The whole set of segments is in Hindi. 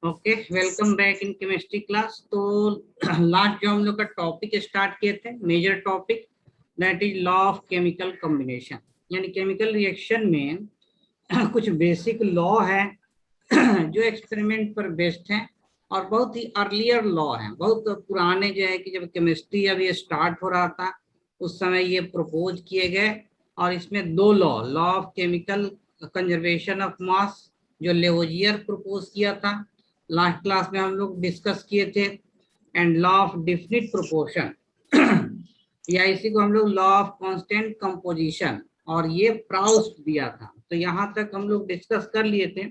Okay, welcome back in chemistry class. तो लास्ट जो हम लोग का टॉपिक स्टार्ट किए थे, major topic, that is law of chemical combination. यानी केमिकल रिएक्शन में कुछ बेसिक लॉ है जो एक्सपेरिमेंट पर बेस्ड है और बहुत ही अर्लियर लॉ है, बहुत पुराने जो है कि जब केमिस्ट्री अभी स्टार्ट हो रहा था उस समय ये प्रपोज किए गए। और इसमें दो law of chemical conservation of मास जो लेवोजियर प्रपोज किया था, लास्ट क्लास में हम लोग डिस्कस किए थे, and law of definite proportion या इसी को हम लोग लॉ ऑफ कांस्टेंट कंपोजिशन, और ये प्राउस्ट दिया था। तो यहाँ तक हम लोग डिस्कस कर लिए थे।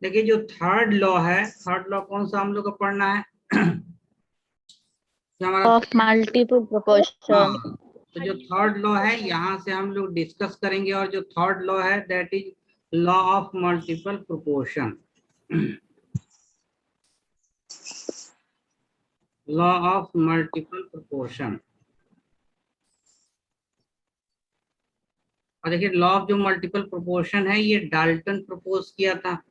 देखिए जो थर्ड लॉ है, थर्ड लॉ कौन सा हम लोग को पढ़ना है? जो हमारा ऑफ मल्टीपल प्रोपोर्शन। हाँ, तो जो थर्ड लॉ है यहाँ से हम लोग डिस्कस करेंगे। और जो थर्ड लॉ है that is law of multiple proportion, law of multiple proportion. और देखिए लॉ ऑफ जो मल्टीपल प्रोपोर्शन है ये डाल्टन प्रपोज किया था,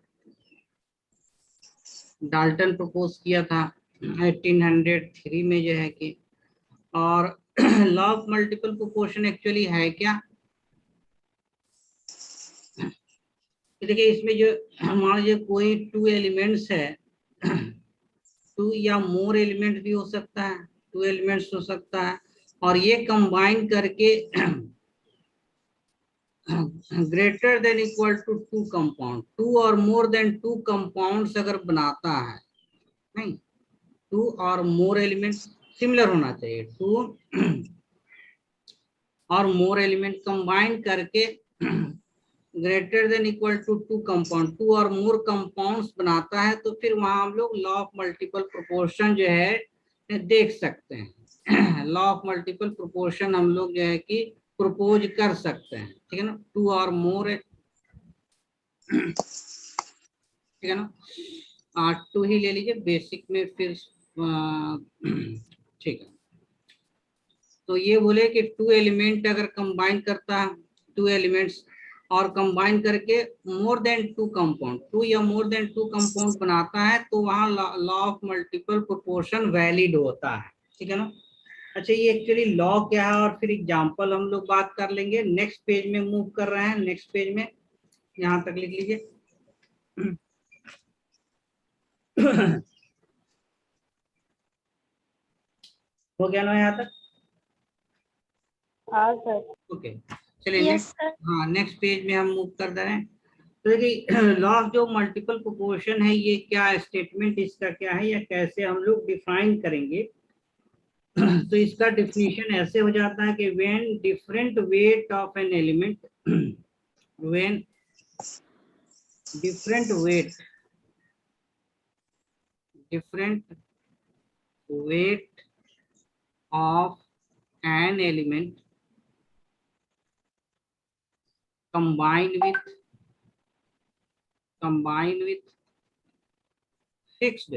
डाल्टन प्रपोज किया था 1803 में जो है कि। और law of multiple proportion actually है क्या? देखिए इसमें जो मान लीजिए कोई टू एलिमेंट्स है, टू या मोर एलिमेंट भी हो सकता है, टू एलिमेंट्स हो सकता है, और ये कंबाइन करके greater than equal to two compound, two और मोर देन टू कंपाउंड्स अगर बनाता है, नहीं, टू और मोर एलिमेंट सिमिलर होना चाहिए, टू और मोर एलिमेंट कंबाइन करके greater than equal to two compound, two और मोर कंपाउंड्स बनाता है, तो फिर वहां हम लोग लॉ ऑफ मल्टीपल प्रोपोर्शन जो है देख सकते हैं। लॉ ऑफ मल्टीपल प्रोपोर्शन हम लोग जो है कि प्रपोज कर सकते हैं, ठीक है ना, टू और मोर, ठीक है ना, टू ही ले लीजिए बेसिक में फिर ठीक है। तो ये बोले कि टू एलिमेंट अगर कंबाइन करता है, टू एलिमेंट्स और कंबाइन करके more than two compound, two या मोर देन टू कंपाउंड बनाता है, तो वहाँ law of multiple proportion valid होता है, ठीक है ना। अच्छा, ये एक्चुअली लॉ क्या है और फिर एग्जांपल हम लोग बात कर लेंगे। नेक्स्ट पेज में मूव कर रहे हैं, नेक्स्ट पेज में यहाँ तक लिख लीजिए। हो गया ना यहाँ तक? हाँ सर। ओके, चलिए यस नेक्स्ट, सर। हाँ नेक्स्ट पेज में हम मूव कर दे रहे हैं। तो देखिए लॉ ऑफ जो मल्टीपल प्रोपोर्शन है ये क्या स्टेटमेंट इसका क्या है या कैसे हम लोग डिफाइन करेंगे? तो इसका डिफिनीशन ऐसे हो जाता है कि when different weight of an element, when different wait, different weight of an element combine with, combine with fixed,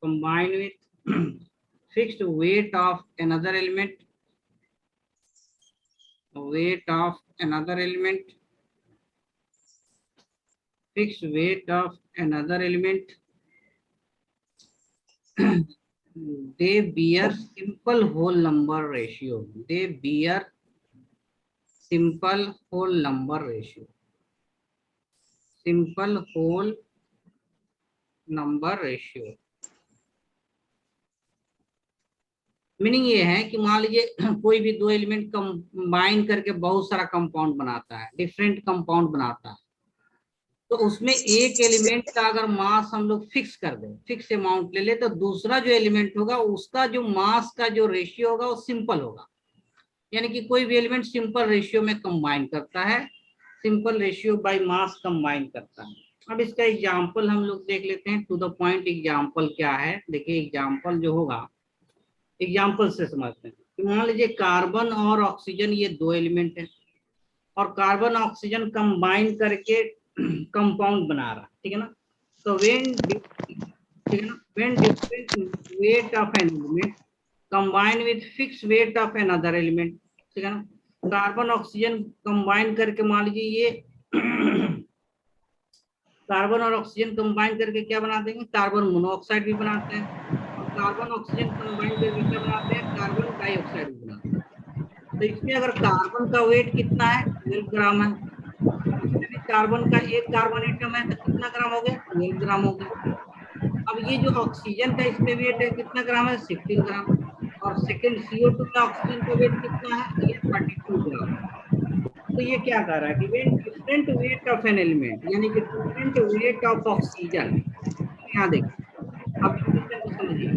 combine with fixed weight of another element, weight of another element, fixed weight of another element, they bear simple whole number ratio, they bear simple whole number ratio, simple whole number ratio। Meaning ये है कि मान लीजिए कोई भी दो एलिमेंट कंबाइन करके बहुत सारा कंपाउंड बनाता है, डिफरेंट कंपाउंड बनाता है, तो उसमें एक एलिमेंट का अगर मास हम लोग फिक्स कर दें, फिक्स अमाउंट ले ले, तो दूसरा जो एलिमेंट होगा उसका जो मास का जो रेशियो होगा वो सिंपल होगा। यानी कि कोई भी एलिमेंट सिंपल रेशियो में कंबाइन करता है, simple ratio by mass combine करता है। अब इसका एग्जांपल हम लोग देख लेते हैं, टू द पॉइंट एग्जांपल क्या है। देखिए एग्जांपल जो होगा, एग्जाम्पल से समझते हैं कि मान लीजिए कार्बन और ऑक्सीजन ये दो एलिमेंट है, और कार्बन ऑक्सीजन कंबाइन करके कंपाउंड बना रहा है, ठीक है ना। तो ठीक है ना, when different weight of an element combine with fix weight of an other element, ठीक है ना। कार्बन ऑक्सीजन कंबाइन करके मान लीजिए ये कार्बन और ऑक्सीजन कंबाइन करके क्या बना देंगे, कार्बन मोनोऑक्साइड भी बनाते हैं, और कार्बन ऑक्सीजन कंबाइन करके क्या बनाते हैं, कार्बन डाइऑक्साइड भी बनाते हैं। तो इसमें अगर कार्बन का वेट कितना है, 12 ग्राम है, इसमें भी कार्बन का एक कार्बन एटम है तो कितना ग्राम हो गया, 12 ग्राम हो गया। अब ये जो ऑक्सीजन का इसमें वेट है कितना ग्राम है, 16 ग्राम। और सेकेंड CO2 में ऑक्सीजन का वेट कितना है, ये 32 ग्राम। तो ये क्या कह रहा है कि when different weight of an element, यानी कि डिफरेंट वेट ऑफ ऑक्सीजन, यहाँ देखिए, अब इस क्वेश्चन को समझिए,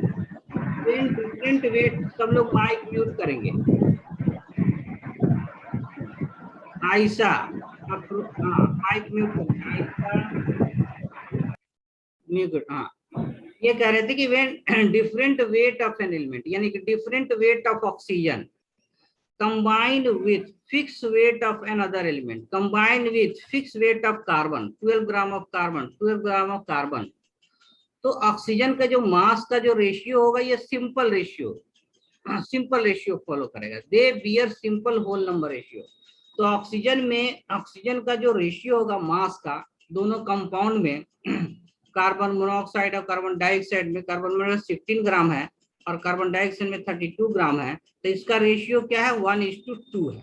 व्हेन डिफरेंट वेट, सब लोग माइक म्यूट करेंगे, आयशा, हाँ माइक म्यूट करेंगे, आयशा म्यूट, हाँ। ये कह रहे थे कि when different weight of an element, यानी कि different weight of oxygen combined with fixed weight of another element, combined with fixed weight of carbon, 12 gram of carbon, 12 gram of carbon, तो ऑक्सीजन का जो मास का जो रेशियो होगा ये सिंपल रेशियो फॉलो करेगा, they bear simple whole number ratio. तो ऑक्सीजन में, ऑक्सीजन का जो रेशियो होगा मास का दोनों कंपाउंड में, कार्बन मोनोऑक्साइड और कार्बन डाइऑक्साइड में, कार्बन मोनोऑक्साइड 16 ग्राम है और कार्बन डाइऑक्साइड में 32 ग्राम है, तो इसका रेशियो क्या है, 1:2 है।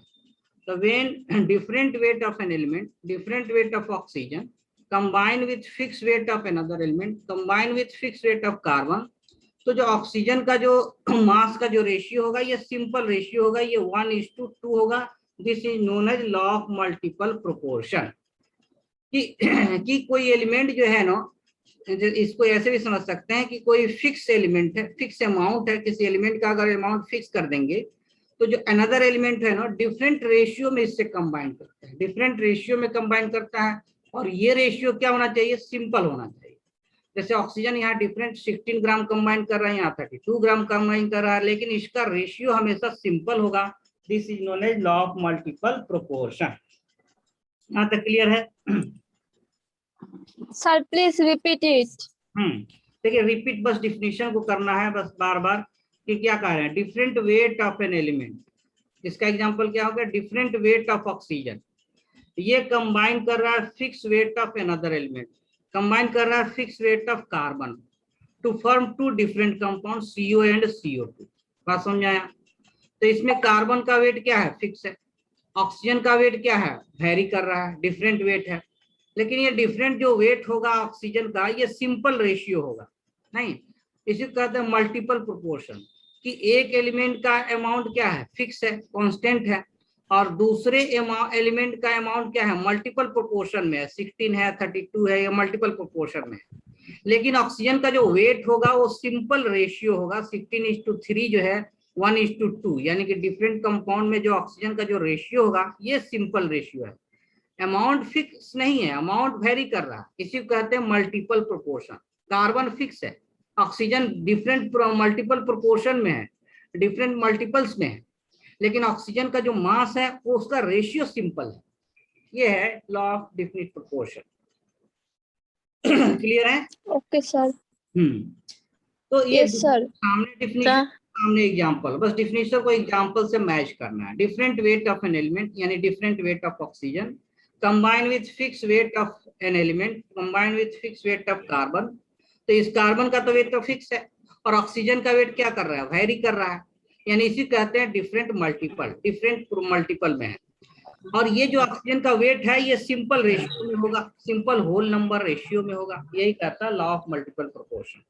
तो when different weight of an element, different weight of oxygen combine with fix weight of another element, combine with fix weight of carbon, तो जो ऑक्सीजन का जो मास का जो रेशियो होगा ये सिंपल रेशियो होगा, ये 1:2 होगा। This is known as law of multiple proportion. कि कोई एलिमेंट जो है ना, इसको ऐसे भी समझ सकते हैं कि कोई फिक्स एलिमेंट है, फिक्स अमाउंट है, किसी एलिमेंट का अगर अमाउंट फिक्स कर देंगे तो जो अनदर एलिमेंट है ना डिफरेंट रेशियो में इससे कंबाइन करता है, डिफरेंट रेशियो में कंबाइन करता है, और ये रेशियो क्या होना चाहिए, सिंपल होना चाहिए। जैसे ऑक्सीजन यहाँ डिफरेंट 16 ग्राम कंबाइन कर रहा है, यहाँ 32 ग्राम कंबाइन कर रहा है, लेकिन इसका रेशियो हमेशा सिंपल होगा। This is known as law of multiple proportion. यहाँ तक क्लियर है? Sir, please repeat it. देखिए रिपीट बस डिफिनीशन को करना है बस बार बार, कि क्या कह रहे हैं, different weight of an element, इसका एग्जांपल क्या होगा, डिफरेंट वेट ऑफ ऑक्सीजन, ये कंबाइन कर रहा है fix weight of another element, combine कर रहा है fix weight of carbon to form two different compound CO and CO2। बात समझाया? तो इसमें कार्बन का वेट क्या है, फिक्स है, ऑक्सीजन का वेट क्या है, वेरी कर रहा है, डिफरेंट वेट है, लेकिन ये डिफरेंट जो वेट होगा ऑक्सीजन का ये सिंपल रेशियो होगा, नहीं, इसी को कहते हैं मल्टीपल प्रोपोर्शन, कि एक एलिमेंट का अमाउंट क्या है, फिक्स है, कांस्टेंट है, और दूसरे एलिमेंट का अमाउंट क्या है, मल्टीपल प्रोपोर्शन में है, 16 है, 32 है, या मल्टीपल प्रोपोर्शन में है। लेकिन ऑक्सीजन का जो वेट होगा वो सिंपल रेशियो होगा, 16:3 जो है 1:2, यानी कि डिफरेंट कंपाउंड में जो ऑक्सीजन का जो रेशियो होगा ये सिंपल रेशियो है, अमाउंट फिक्स नहीं है, अमाउंट वेरी कर रहा है, इसी को कहते हैं मल्टीपल प्रोपोर्शन। कार्बन फिक्स है, ऑक्सीजन डिफरेंट मल्टीपल प्रोपोर्शन में है, डिफरेंट मल्टीपल्स में है, लेकिन ऑक्सीजन का जो मास है वो उसका रेशियो सिंपल है। ये है law of definite proportion. Clear है? Okay, sir. तो ये Yes, sir. सामने डिफिनीशन, सामने एग्जांपल, बस डिफिनीशन को एग्जांपल से मैच करना है। Different weight of an element यानी different weight of oxygen combine with fix weight of an element combine with fix weight of carbon. तो इस कार्बन का तो वेट तो फिक्स है और ऑक्सीजन का वेट क्या कर रहा है, वेरी कर रहा है, यानी इसी कहते हैं डिफरेंट मल्टीपल, डिफरेंट मल्टीपल में है। और ये जो ऑक्सीजन का वेट है ये सिंपल रेशियो में होगा, सिंपल होल नंबर रेशियो में होगा, यही कहता है लॉ ऑफ मल्टीपल प्रोपोर्शन।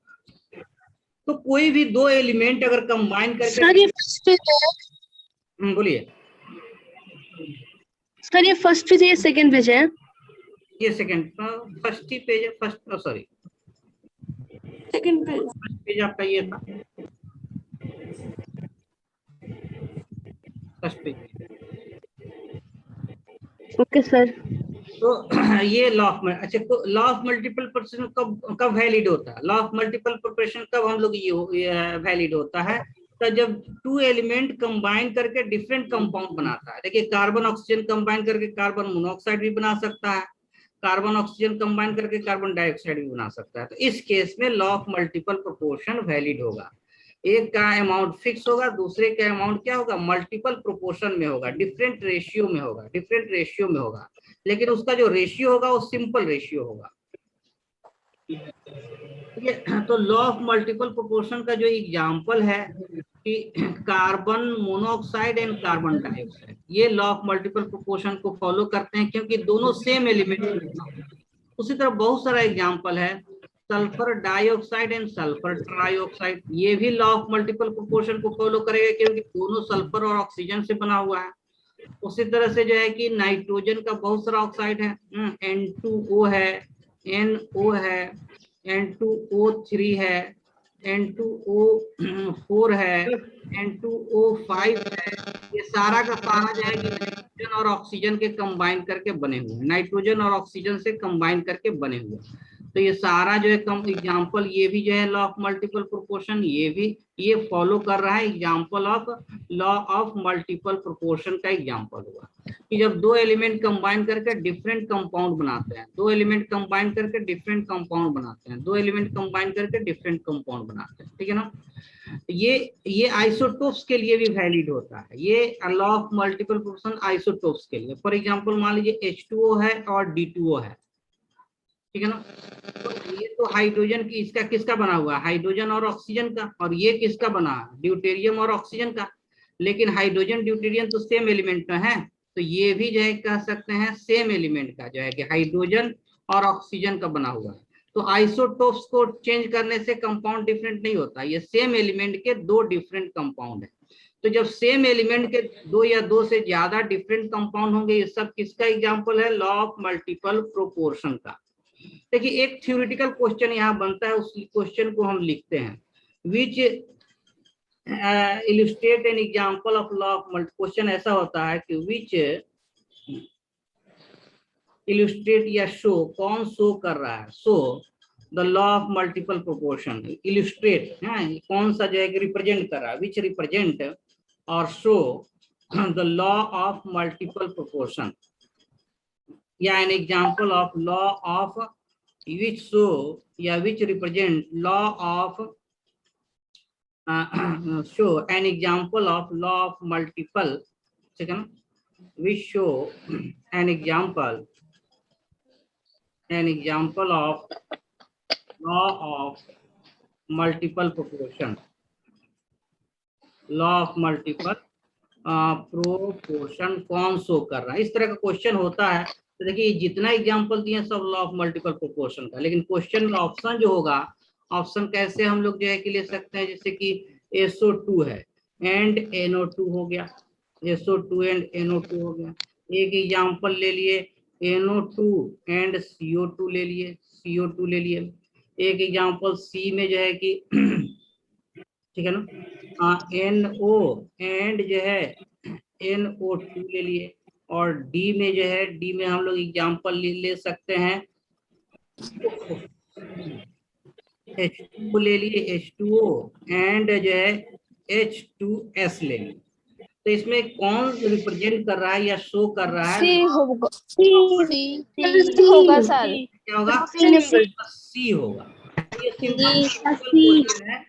तो कोई भी दो एलिमेंट अगर कंबाइन करके, सर ये फर्स्ट पेज है, बोलिए। सर ये फर्स्ट पेज है, ये सेकंड पेज है, ये सेकंड, फर्स्ट ही पेज है, first, sorry second page, first page आपका ये था, फर्स्ट पेज। Okay sir. तो ये लॉ ऑफ, अच्छा, तो लॉ ऑफ मल्टीपल प्रोपोर्शन कब कब वैलिड होता है, लॉ ऑफ मल्टीपल प्रोपोर्शन कब हम लोग ये वैलिड होता है, तो जब टू एलिमेंट कंबाइन करके डिफरेंट कंपाउंड बनाता है। देखिए कार्बन ऑक्सीजन कंबाइन करके कार्बन मोनोऑक्साइड भी बना सकता है, कार्बन ऑक्सीजन कंबाइन करके कार्बन डाइऑक्साइड भी बना सकता है। तो इस केस में law of multiple proportion valid होगा, एक का अमाउंट फिक्स होगा, दूसरे का अमाउंट क्या होगा, मल्टीपल प्रोपोर्शन में होगा, डिफरेंट रेशियो में होगा, डिफरेंट रेशियो में होगा, लेकिन उसका जो रेशियो होगा वो सिंपल रेशियो होगा। ये तो लॉ ऑफ मल्टीपल प्रोपोर्शन का जो एग्जांपल है कि carbon monoxide and carbon dioxide, ये लॉ ऑफ मल्टीपल प्रोपोर्शन को फॉलो करते हैं क्योंकि दोनों सेम एलिमेंट। उसी तरह बहुत सारा एग्जांपल है, sulphur dioxide and sulphur trioxide, ये भी लॉ ऑफ मल्टीपल प्रोपोर्शन को फॉलो करेगा क्योंकि दोनों सल्फर और ऑक्सीजन से बना हुआ है। उसी तरह से जो है कि नाइट्रोजन का बहुत सारा ऑक्साइड है, N2O है, NO है, N2O3 है, N2O4 है, N2O5 है। ये सारा का सारा जो है कि नाइट्रोजन और ऑक्सीजन के कंबाइन करके बने हुए हैं, नाइट्रोजन और ऑक्सीजन से कंबाइन करके बने हुए हैं। तो ये सारा जो है कम एग्जांपल, ये भी जो है लॉ ऑफ मल्टीपल प्रोपोर्शन, ये भी ये फॉलो कर रहा है, example of law of multiple proportion का एग्जांपल हुआ कि जब दो एलिमेंट कंबाइन करके डिफरेंट कंपाउंड बनाते हैं, दो एलिमेंट कंबाइन करके डिफरेंट कंपाउंड बनाते हैं, दो एलिमेंट कंबाइन करके डिफरेंट कंपाउंड बनाते हैं, ठीक है ना। ये आइसोटोप्स के लिए भी वैलिड होता है, ये law of multiple proportion isotopes के लिए। फॉर एग्जांपल मान लीजिए H2O है और D2O है, ठीक है ना। तो ये तो हाइड्रोजन की इसका किसका बना हुआ है, हाइड्रोजन और ऑक्सीजन का, और ये किसका बना है, ड्यूटेरियम और ऑक्सीजन का। लेकिन हाइड्रोजन ड्यूटेरियम तो सेम एलिमेंट में है, तो ये भी जो है कह सकते हैं सेम एलिमेंट का जो है कि हाइड्रोजन और ऑक्सीजन का बना हुआ है। तो आइसोटोप्स को चेंज करने से कंपाउंड डिफरेंट नहीं होता, ये सेम एलिमेंट के दो डिफरेंट कंपाउंड है। तो जब सेम एलिमेंट के दो या दो से ज्यादा डिफरेंट कंपाउंड होंगे, ये सब किसका एग्जांपल है, लॉ ऑफ मल्टीपल प्रोपोर्शन का। देखिए एक थ्योरेटिकल क्वेश्चन यहाँ बनता है, उस क्वेश्चन को हम लिखते हैं, which illustrate an example of law of multi. Question ऐसा होता है कि विच इलस्ट्रेट या शो, कौन शो कर रहा है, show the law of multiple proportion. Illustrate कौन सा जो है रिप्रेजेंट कर रहा है, विच रिप्रेजेंट और show the law of multiple proportion, या an example of law of which show या which represent law of show an example of law of multiple, second, which show an example of law of multiple proportion, law of multiple proportion कौन शो कर रहा है, इस तरह का क्वेश्चन होता है। तो देखिए जितना एग्जांपल दिए सब लॉ ऑफ मल्टीपल प्रोपोर्शन का, लेकिन क्वेश्चन में ऑप्शन जो होगा, ऑप्शन कैसे हम लोग जो है कि ले सकते हैं, जैसे कि SO2 है एंड NO2 हो गया, SO2 एंड NO2 हो गया। एक एग्जांपल ले लिए NO2 एंड CO2 ले लिए, CO2 ले लिए। एक एग्जांपल C में जो है कि ठीक है ना, NO एंड जो है NO2 ले लिए। और डी में जो है, डी में हम लोग एग्जांपल ले सकते हैं H2 ले लिए, H2O एंड जो है H2S ले लिए। तो इसमें कौन रिप्रेजेंट कर रहा है या शो कर रहा है, सी होगा, सी होगा सर, क्या होगा, सी होगा। ये सिंपल क्वेश्चन है,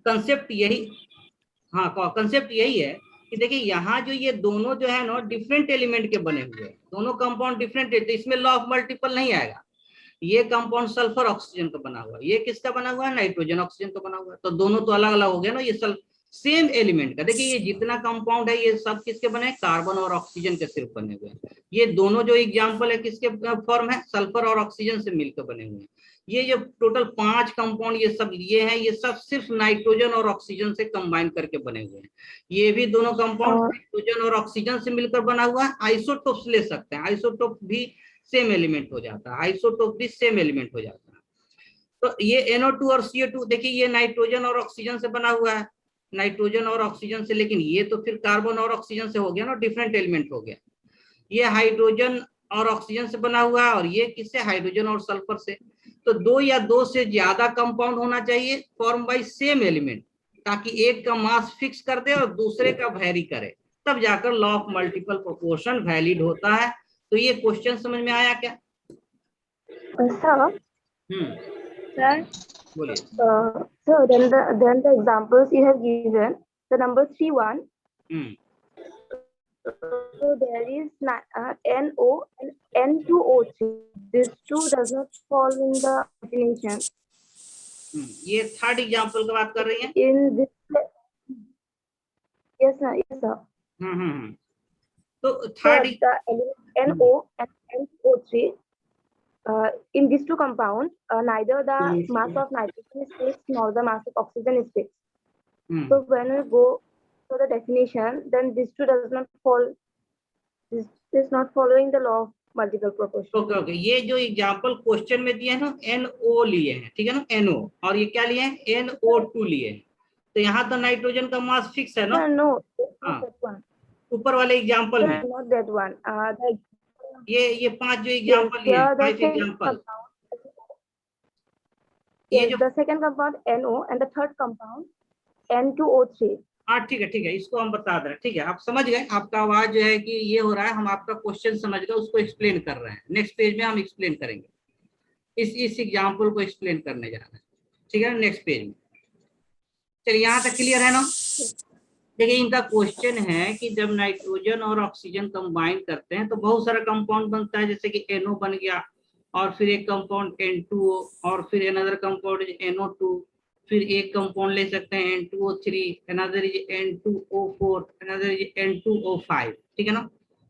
कंसेप्ट यही, हाँ कंसेप्ट यही है कि देखिए यहाँ जो ये दोनों जो है ना डिफरेंट एलिमेंट के बने हुए हैं, दोनों कंपाउंड डिफरेंट है, तो इसमें लॉ ऑफ मल्टीपल नहीं आएगा। ये कंपाउंड सल्फर ऑक्सीजन का बना हुआ है, ये किसका बना हुआ है, नाइट्रोजन ऑक्सीजन का बना हुआ है। तो दोनों तो अलग अलग हो गए ना, ये सेम एलिमेंट का। देखिए ये जितना कंपाउंड है ये सब किसके बने हैं, कार्बन और ऑक्सीजन के सिर्फ बने हुए हैं। ये दोनों जो एग्जाम्पल है किसके फॉर्म है, सल्फर और ऑक्सीजन से मिलकर बने हुए हैं। ये जो टोटल 5 कंपाउंड ये सब लिए हैं, ये सब सिर्फ नाइट्रोजन और ऑक्सीजन से कंबाइन करके बने हुए हैं। ये भी दोनों कंपाउंड नाइट्रोजन और ऑक्सीजन से मिलकर बना हुआ है। आइसोटोप्स ले सकते हैं, आइसोटोप भी सेम एलिमेंट हो जाता है, आइसोटोप भी सेम एलिमेंट हो जाता है। तो ये NO2 और CO2 देखिए ये नाइट्रोजन और ऑक्सीजन से बना हुआ है, नाइट्रोजन और ऑक्सीजन से, लेकिन ये तो फिर कार्बन और ऑक्सीजन से हो गया ना, डिफरेंट एलिमेंट हो गया। ये हाइड्रोजन और ऑक्सीजन से बना हुआ है, और ये किससे, हाइड्रोजन और सल्फर से। तो दो या दो से ज्यादा कंपाउंड होना चाहिए फॉर्म बाय सेम एलिमेंट, ताकि एक का मास फिक्स कर दे और दूसरे का वैरी करे, तब जाकर law of multiple proportion valid होता है। तो ये क्वेश्चन समझ में आया क्या? Sir, बोलिए। so then the examples you have given, the number 3-1. So there is NO and N2O3. This two does not fall in the definition. ये थर्ड एग्जांपल की बात कर रही हैं? In this, yes sir, yes sir. तो So third the element NO and NO3, in these two compounds, neither the mass of nitrogen is fixed nor the mass of oxygen is fixed. So when we go to the definition, then this two does not fall. This is not following the law of multiple proportion. Okay okay, ये जो एग्जांपल क्वेश्चन में दिए हैं ना, NO लिए हैं, ठीक है ना, NO, और ये क्या लिए हैं, NO2 लिए हैं। तो यहाँ तो नाइट्रोजन का मास फिक्स है ना? No, हाँ, that one. ऊपर वाले एग्जांपल में Not that one. ये 5 जो एग्जांपल लिए हैं, 5 एग्जांपल, ये जो the second compound NO and the third compound N2O3. हाँ ठीक है, इसको हम बता दे रहे हैं, ठीक है, आप समझ गए। आपका आवाज जो है कि ये हो रहा है, हम आपका क्वेश्चन समझ गए, उसको एक्सप्लेन कर रहे हैं। नेक्स्ट पेज में हम एक्सप्लेन करेंगे, इस एग्जांपल को एक्सप्लेन करने जा रहे हैं, ठीक है, नेक्स्ट पेज में। चलिए, यहाँ तक क्लियर है ना? देखिए, इनका क्वेश्चन है कि जब नाइट्रोजन और ऑक्सीजन कंबाइन करते हैं तो बहुत सारा कंपाउंड बनता है, जैसे कि NO बन गया, और फिर एक कंपाउंड N2O, और फिर अनदर कंपाउंड NO2, फिर एक कंपाउंड ले सकते हैं N2O3, another is N2O4, another is N2O5, ठीक है ना?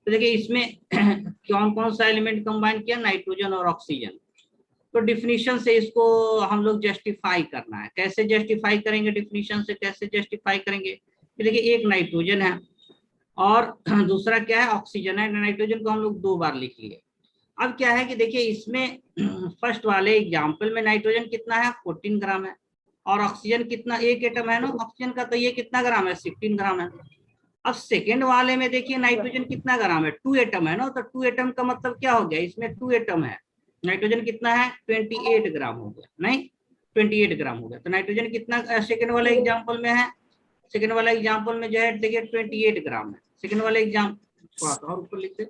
तो देखिए, इसमें कौन कौन सा एलिमेंट कंबाइन किया, नाइट्रोजन और ऑक्सीजन। तो डिफिनीशन से इसको हम लोग जस्टिफाई करना है। कैसे जस्टिफाई करेंगे? डिफिनीशन से कैसे जस्टिफाई करेंगे? देखिए, एक नाइट्रोजन है और दूसरा क्या है, ऑक्सीजन है। नाइट्रोजन को हम लोग 2 बार लिख लिए। अब क्या है कि देखिए, इसमें फर्स्ट वाले एग्जांपल में नाइट्रोजन कितना है, 14 ग्राम है, और ऑक्सीजन कितना, 1 एटम है ना ऑक्सीजन का, तो ये कितना ग्राम है, 16 ग्राम है। अब सेकेंड वाले में देखिए, नाइट्रोजन कितना ग्राम है, 2 एटम है ना, तो 2 एटम का मतलब क्या हो गया, इसमें 2 एटम है, नाइट्रोजन कितना है, 28 ग्राम हो गया, नहीं 28 ग्राम हो गया। तो नाइट्रोजन कितना सेकेंड वाले एग्जाम्पल में है, सेकेंड वाला एग्जाम्पल में जो है देखिए 28 ग्राम है। सेकेंड वाले एग्जाम्पल थोड़ा सा और ऊपर लिखते,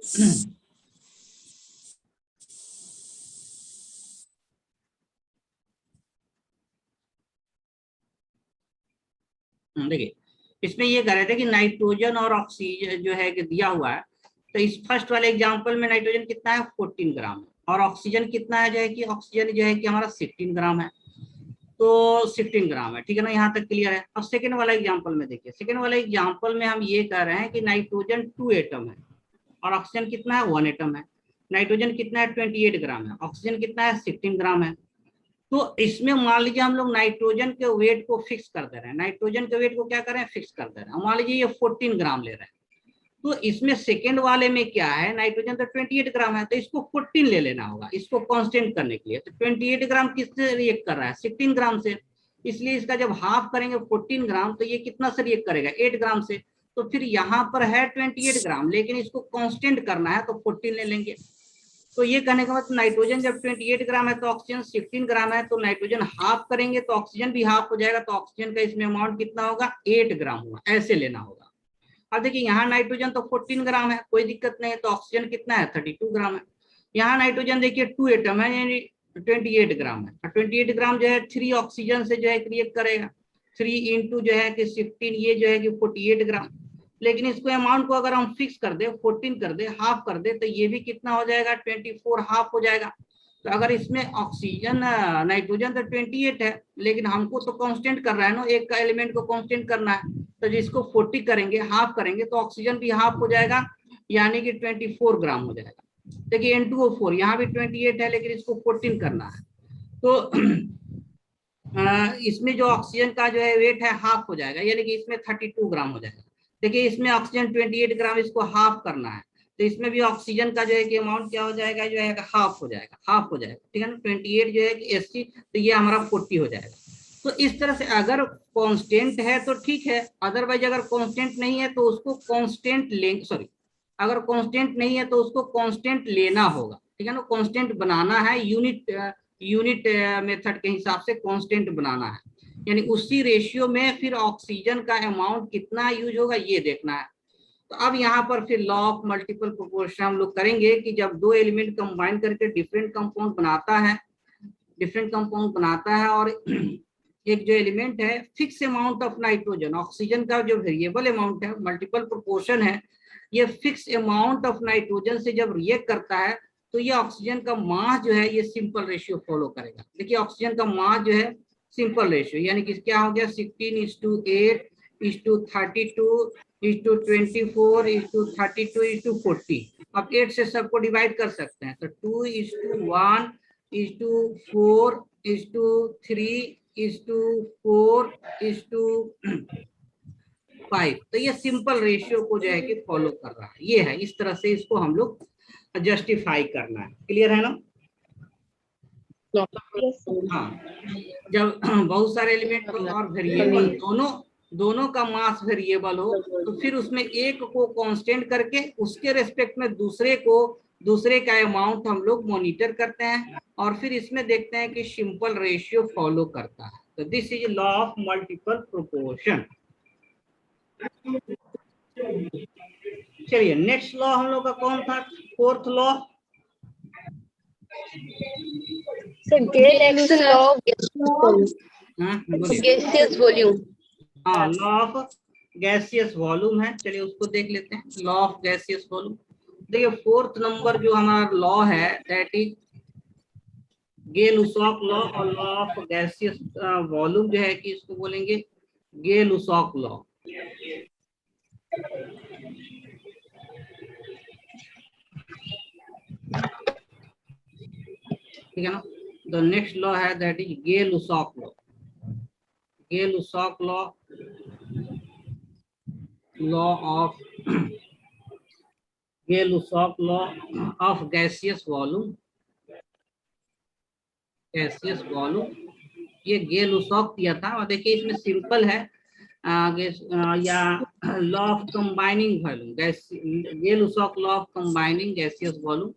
देखिए, इसमें ये कह रहे थे कि नाइट्रोजन और ऑक्सीजन जो है कि दिया हुआ है, तो इस फर्स्ट वाले एग्जाम्पल में नाइट्रोजन कितना है, 14 ग्राम है, और ऑक्सीजन कितना है, जो है कि ऑक्सीजन जो है कि हमारा 16 ग्राम है, तो 16 ग्राम है, ठीक है ना, यहाँ तक क्लियर है। अब सेकेंड वाला एग्जाम्पल में देखिए, सेकेंड वाला एग्जाम्पल में हम ये कह रहे हैं कि नाइट्रोजन 2 एटम है और ऑक्सीजन कितना है, 1 एटम है। नाइट्रोजन कितना है, 28 ग्राम है, ऑक्सीजन कितना है, 16 ग्राम है। तो इसमें मान लीजिए हम लोग नाइट्रोजन के वेट को फिक्स कर दे रहे हैं, नाइट्रोजन के वेट को क्या कर रहे हैं, फिक्स कर दे रहे हैं। मान लीजिए ये 14 ग्राम ले रहे हैं, तो इसमें सेकेंड वाले में क्या है, नाइट्रोजन तो 28 ग्राम है, तो इसको 14 ले लेना होगा इसको कांस्टेंट करने के लिए। तो 28 ग्राम किससे रिएक्ट कर रहा है, 16 ग्राम से, इसलिए इसका जब हाफ करेंगे 14 ग्राम, तो ये कितना से रिएक्ट करेगा, 8 ग्राम से। तो फिर यहाँ पर है 28 ग्राम, लेकिन इसको कांस्टेंट करना है तो 14 ले लेंगे। तो ये कहने का मतलब नाइट्रोजन जब 28 ग्राम है तो ऑक्सीजन 16 ग्राम है, तो नाइट्रोजन हाफ करेंगे तो ऑक्सीजन भी हाफ हो जाएगा, तो ऑक्सीजन का इसमें अमाउंट कितना होगा, 8 ग्राम होगा, ऐसे लेना होगा। अब देखिए, यहाँ नाइट्रोजन तो 14 ग्राम है, कोई दिक्कत नहीं है, तो ऑक्सीजन कितना है, 32 ग्राम है। यहाँ नाइट्रोजन देखिए 2 एटम है, यानी 28 ग्राम है, 28 ग्राम जो है 3 ऑक्सीजन से जो है क्रिएट करेगा, 3 इंटू जो है कि 16, ये जो है कि 48 ग्राम। लेकिन इसको अमाउंट को अगर हम फिक्स कर दे, 14 कर दे, हाफ कर दे, तो ये भी कितना हो जाएगा, 24 हाफ हो जाएगा। तो अगर इसमें ऑक्सीजन नाइट्रोजन तो 28 है, लेकिन हमको तो कांस्टेंट कर रहा है ना, एक का एलिमेंट को कांस्टेंट करना है, तो जिसको 40 करेंगे, हाफ करेंगे, तो ऑक्सीजन भी हाफ हो जाएगा, यानी कि 24 ग्राम हो जाएगा। देखिए N2O4 यहाँ भी 28 है, लेकिन इसको 14 करना है, तो इसमें जो ऑक्सीजन का जो है वेट है हाफ हो जाएगा, यानी कि इसमें 32 ग्राम हो जाएगा। देखिए, इसमें ऑक्सीजन 28 ग्राम, इसको हाफ करना है, तो इसमें भी ऑक्सीजन का जो है कि अमाउंट क्या हो जाएगा, जो है हाफ हो जाएगा, हाफ हो जाएगा, ठीक है ना। 28 जो है कि 80, तो ये हमारा 40 हो जाएगा। तो इस तरह से अगर कांस्टेंट है तो ठीक है, अदरवाइज अगर कांस्टेंट नहीं है तो उसको कांस्टेंट लेंगे, सॉरी, अगर कांस्टेंट नहीं है तो उसको कांस्टेंट लेना होगा, ठीक है ना, कांस्टेंट बनाना है, यूनिट मेथड के हिसाब से कांस्टेंट बनाना है, यानी उसी रेशियो में फिर ऑक्सीजन का अमाउंट कितना यूज होगा ये देखना है। तो अब यहाँ पर फिर लॉ ऑफ मल्टीपल प्रोपोर्शन हम लोग करेंगे कि जब 2 एलिमेंट कंबाइन करके डिफरेंट कंपाउंड बनाता है और एक जो एलिमेंट है fix amount of nitrogen, oxygen का जो वेरिएबल अमाउंट है, मल्टीपल प्रोपोर्शन है, ये फिक्स अमाउंट ऑफ नाइट्रोजन से जब रिएक्ट करता है तो ये ऑक्सीजन का मास जो है ये सिंपल रेशियो फॉलो करेगा। देखिए ऑक्सीजन का मास जो है सिंपल रेशियो, यानी कि क्या हो गया 16:8:32:24:32:40। अब 8 से सबको डिवाइड कर सकते हैं, तो 2:1:4:3:4:5। तो ये सिंपल रेशियो को जो है कि फॉलो कर रहा है। ये है, इस तरह से इसको हम लोग जस्टिफाई करना है। क्लियर है ना? हाँ, जब बहुत सारे एलिमेंट हो और वेरिएबल दोनों का मास वेरिएबल हो, तो फिर उसमें एक को कांस्टेंट करके उसके रेस्पेक्ट में दूसरे का अमाउंट हम लोग मॉनिटर करते हैं, और फिर इसमें देखते हैं कि सिंपल रेशियो फॉलो करता है। तो this is law of multiple proportion. चलिए नेक्स्ट लॉ हम लोग का कौन था? Fourth law. Gaseous volume. हाँ, लॉ ऑफ गैसियस वॉल्यूम है। चलिए उसको देख लेते हैं, लॉ ऑफ गैसियस वॉल्यूम। देखिए फोर्थ नंबर जो हमारा लॉ है दैट इज गे-लुसाक लॉ, और लॉ ऑफ गैसियस वॉल्यूम जो है कि इसको बोलेंगे गे-लुसाक लॉ। ठीक है ना? द नेक्स्ट लॉ है that is Gay Lussac law. Gay Lussac law, law of Gay Lussac law of gaseous volume. Gaseous volume ये गे-लुसाक दिया था, और देखिए इसमें सिंपल है या law of combining volume, Gay Lussac law of combining gaseous volume.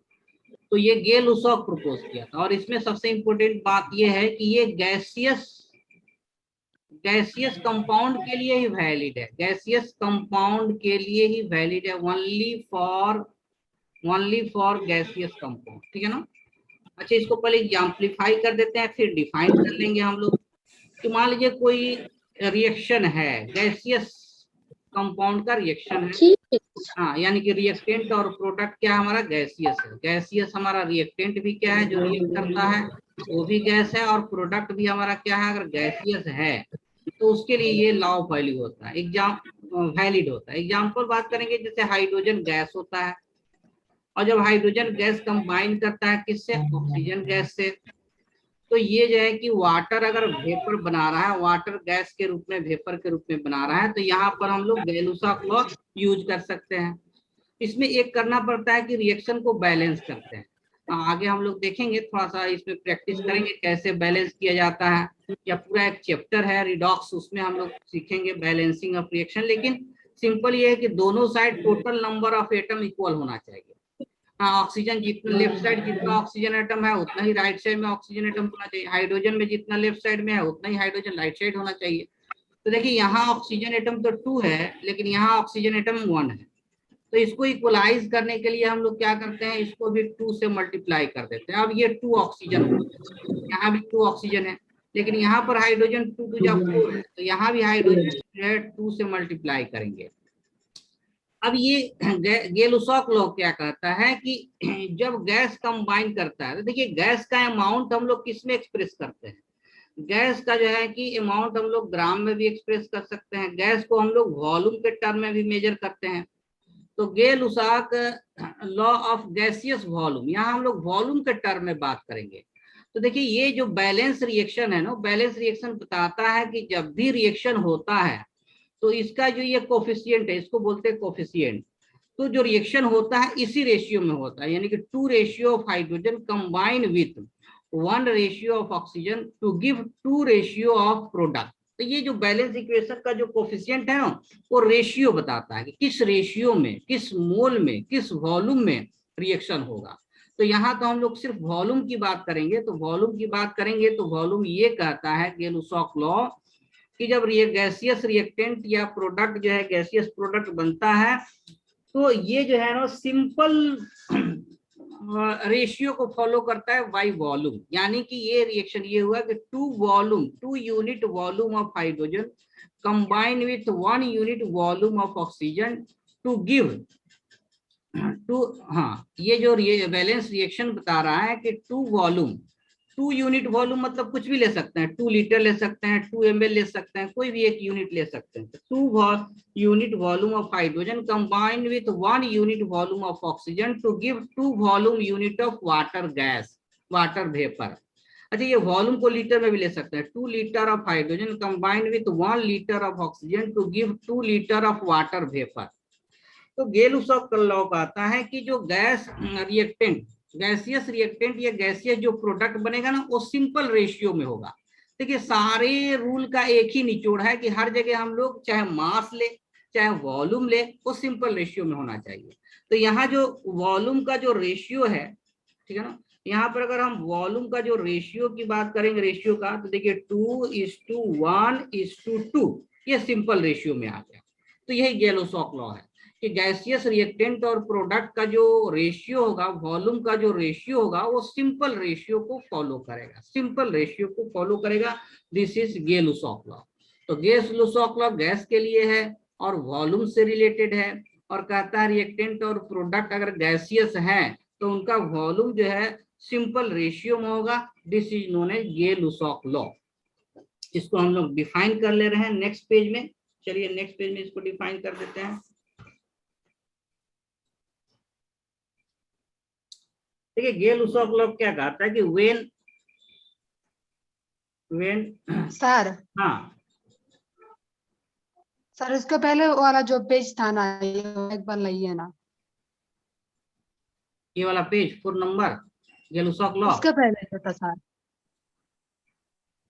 तो ये गे-लुसाक प्रपोज किया था, और इसमें सबसे इंपॉर्टेंट बात ये है कि ये गैसियस कंपाउंड के लिए ही वैलिड है। गैसियस कंपाउंड के लिए ही वैलिड है, ओनली फॉर गैसियस कंपाउंड। ठीक है ना? अच्छा, इसको पहले एग्जाम्पलीफाई कर देते हैं, फिर डिफाइन कर लेंगे हम लोग। कि मान लीजिए कोई रिएक्शन है, गैसियस कंपाउंड का रिएक्शन है। हाँ, यानी कि रिएक्टेंट और प्रोडक्ट क्या हमारा गैसियस है। गैसियस हमारा रिएक्टेंट भी क्या है जो रिएक्ट करता है, वो भी गैस है, और प्रोडक्ट भी हमारा क्या है, अगर गैसियस है तो उसके लिए ये लॉ वैलिड होता है, वैलिड होता है। एग्जाम्पल बात करेंगे, जैसे हाइड्रोजन गैस होता है, और जब हाइड्रोजन गैस कंबाइन करता है किससे? ऑक्सीजन गैस से, तो ये जो है कि वाटर अगर वेपर बना रहा है, वाटर गैस के रूप में, वेपर के रूप में बना रहा है, तो यहाँ पर हम लोग गे-लुसाक लॉ यूज कर सकते हैं। इसमें एक करना पड़ता है कि रिएक्शन को बैलेंस करते हैं। आगे हम लोग देखेंगे, थोड़ा सा इसमें प्रैक्टिस करेंगे कैसे बैलेंस किया जाता है, या पूरा एक चैप्टर है रिडॉक्स, उसमें हम लोग सीखेंगे बैलेंसिंग ऑफ रिएक्शन। लेकिन सिंपल ये है कि दोनों side total number of atom equal होना चाहिए। ऑक्सीजन जितना लेफ्ट साइड जितना ऑक्सीजन एटम है उतना ही राइट साइड में ऑक्सीजन एटम होना चाहिए। हाइड्रोजन में जितना लेफ्ट साइड में है उतना ही हाइड्रोजन राइट साइड होना चाहिए। तो देखिए यहाँ ऑक्सीजन एटम तो 2 है, लेकिन यहाँ ऑक्सीजन एटम 1 है। तो इसको इक्वलाइज करने के लिए हम लोग क्या करते हैं, इसको भी 2 से मल्टीप्लाई कर देते हैं। अब ये 2 ऑक्सीजन, यहाँ भी 2 ऑक्सीजन है, लेकिन यहाँ पर हाइड्रोजन 2 2 जा 4 है, तो यहाँ भी हाइड्रोजन जो है 2 से मल्टीप्लाई करेंगे। अब ये गे-लुसाक लॉ क्या कहता है कि जब गैस कंबाइन करता है, तो देखिए गैस का अमाउंट हम लोग किस में एक्सप्रेस करते हैं? गैस का जो है कि अमाउंट हम लोग ग्राम में भी एक्सप्रेस कर सकते हैं, गैस को हम लोग वॉल्यूम के टर्म में भी मेजर करते हैं। तो गे-लुसाक लॉ ऑफ गैसियस वॉल्यूम, यहाँ हम लोग वॉल्यूम के टर्म में बात करेंगे। तो देखिए ये जो बैलेंस रिएक्शन है ना, बैलेंस रिएक्शन बताता है कि जब भी रिएक्शन होता है तो इसका जो ये कोफिशिएंट है, इसको बोलते हैं कोफिशिएंट। तो जो रिएक्शन होता है इसी रेशियो में होता है, यानी कि 2 ratio of hydrogen combine with 1 ratio of oxygen to give 2 ratio of product. तो ये जो बैलेंस इक्वेशन का जो कोफिशिएंट है ना, वो रेशियो बताता है कि किस रेशियो में, किस मोल में, किस वॉल्यूम में रिएक्शन होगा। तो यहाँ तो हम लोग सिर्फ वॉल्यूम की बात करेंगे। तो वॉल्यूम की बात करेंगे तो वॉल्यूम ये कहता है गे-लुसाक लॉ कि जब गैसियस रिएक्टेंट या प्रोडक्ट जो है गैसियस प्रोडक्ट बनता है, तो ये जो है ना सिंपल रेशियो को फॉलो करता है बाय वॉल्यूम। यानी कि ये रिएक्शन ये हुआ कि 2 unit volume of hydrogen combine with 1 unit volume of oxygen to give two, हाँ, ये जो बैलेंस रिएक्शन बता रहा है कि 2 वॉल्यूम, 2 यूनिट वॉल्यूम मतलब कुछ भी ले सकते हैं, 2 लीटर ले सकते हैं, 2 ml ले सकते हैं, कोई भी एक यूनिट ले सकते हैं। 2 unit volume of hydrogen combined with 1 unit volume of oxygen to give 2 volume unit of water gas, water vapour. अच्छा, ये वॉल्यूम को लीटर में भी ले सकते हैं। 2 litre of hydrogen combined with 1 litre of oxygen to give 2 litre of water vapour. तो गेल-लुसॉक लॉ कहता है कि जो गैस रिएक्टेंट, गैसियस रिएक्टेंट या गैसियस जो प्रोडक्ट बनेगा ना, वो सिंपल रेशियो में होगा। देखिए, सारे रूल का एक ही निचोड़ है कि हर जगह हम लोग चाहे मास ले चाहे वॉल्यूम ले, वो सिंपल रेशियो में होना चाहिए। तो यहाँ जो वॉल्यूम का जो रेशियो है, ठीक है ना, यहाँ पर अगर हम वॉल्यूम का जो रेशियो की बात करेंगे, रेशियो का, तो देखिए 2:1:2, ये सिंपल रेशियो में आ गया। तो यही गेल-लुसॉक लॉ है कि गैसियस रिएक्टेंट और प्रोडक्ट का जो रेशियो होगा, वॉल्यूम का जो रेशियो होगा, वो सिंपल रेशियो को फॉलो करेगा, सिंपल रेशियो को फॉलो करेगा। This is Gay Lussac law. तो गेल-लुसॉक लॉ गैस के लिए है और वॉल्यूम से रिलेटेड है, और कहता है रिएक्टेंट और प्रोडक्ट अगर गैसियस है तो उनका वॉल्यूम जो है सिंपल रेशियो में होगा। This is known as Gay Lussac law. इसको हम लोग डिफाइन कर ले रहे हैं नेक्स्ट पेज में। चलिए नेक्स्ट पेज में इसको डिफाइन कर देते हैं। देखिए, गेल-लुसॉक लॉ क्या कहता है कि व्हेन सर, हाँ सर उसके पहले वाला जो पेज था ना, ये एक बार लाइए ना। ये वाला पेज 4 नंबर गेल-लुसॉक लॉ। उसके पहले जो था सर,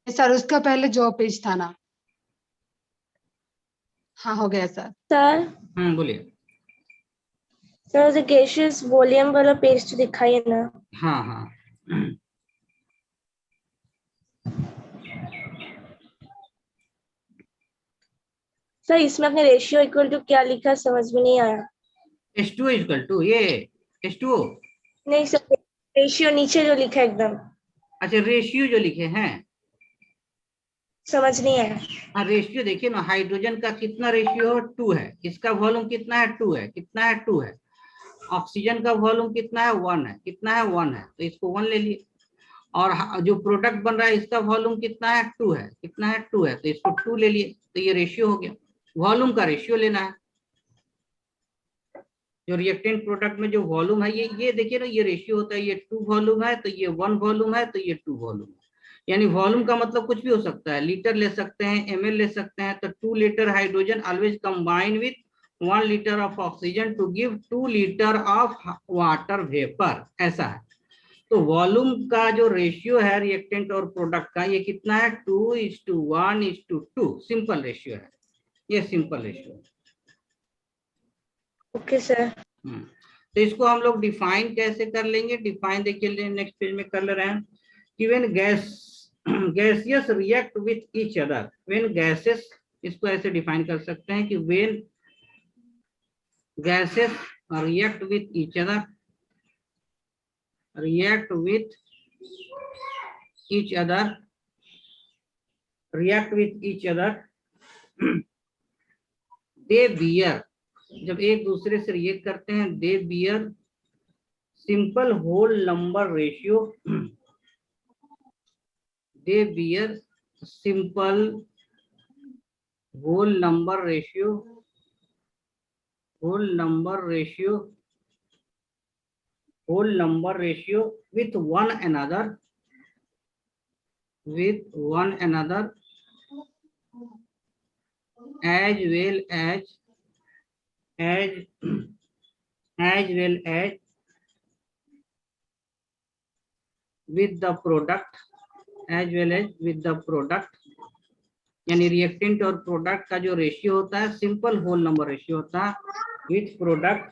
सर उसके पहले जो पेज था ना। हाँ, हो गया सर। सर, बोलिए। सर मुझे गैसियस वॉल्यूम वाला पेज दिखाइए ना। हाँ हाँ, सर इसमें अपने रेशियो इक्वल टू क्या लिखा, समझ में नहीं आया। H2 इक्वल टू ये H2O। नहीं सर, रेशियो नीचे जो लिखा है एकदम, अच्छा, रेशियो जो लिखे हैं, समझ नहीं आया। हाँ, रेशियो देखिए ना, हाइड्रोजन का कितना रेशियो है, 2 है। इसका वॉल्यूम कितना है, 2 है। कितना है, 2 है। ऑक्सीजन का वॉल्यूम कितना है, 1 है। कितना है, 1 है, तो इसको 1 ले लिए। और जो प्रोडक्ट बन रहा है इसका वॉल्यूम कितना है, 2 है। कितना है, 2 है, तो इसको 2 ले लिए। तो ये रेशियो हो गया। वॉल्यूम का रेशियो लेना है। जो रिएक्टेंट प्रोडक्ट में जो वॉल्यूम है, ये देखिए ना, ये रेशियो होता है। ये 2 वॉल्यूम है तो ये 1 वॉल्यूम है, तो ये 2 वॉल्यूम है। यानी वॉल्यूम का मतलब कुछ भी हो सकता है, लीटर ले सकते हैं, ml ले सकते हैं। तो 2 litre hydrogen always combine with 1 litre of oxygen to give 2 litre of water vapour, ऐसा है। तो वॉल्यूम का जो रेशियो है रिएक्टेंट और प्रोडक्ट का, ये कितना है, 2:1:2, सिंपल रेशियो है। ये सिंपल रेशियो है। Okay sir. तो इसको हम लोग डिफाइन कैसे कर लेंगे? डिफाइन देखिए नेक्स्ट पेज में कर ले रहे हैं कि when gaseous react with each other, when gases, इसको ऐसे डिफाइन कर सकते हैं कि when gases react with each other, react with each other, they bear, जब एक दूसरे से रिएक्ट करते हैं, they bear simple whole number ratio, they bear simple whole number ratio with one another as well as with the product, यानी रिएक्टेंट और प्रोडक्ट का जो रेशियो होता है सिंपल होल नंबर रेशियो होता है विथ प्रोडक्ट,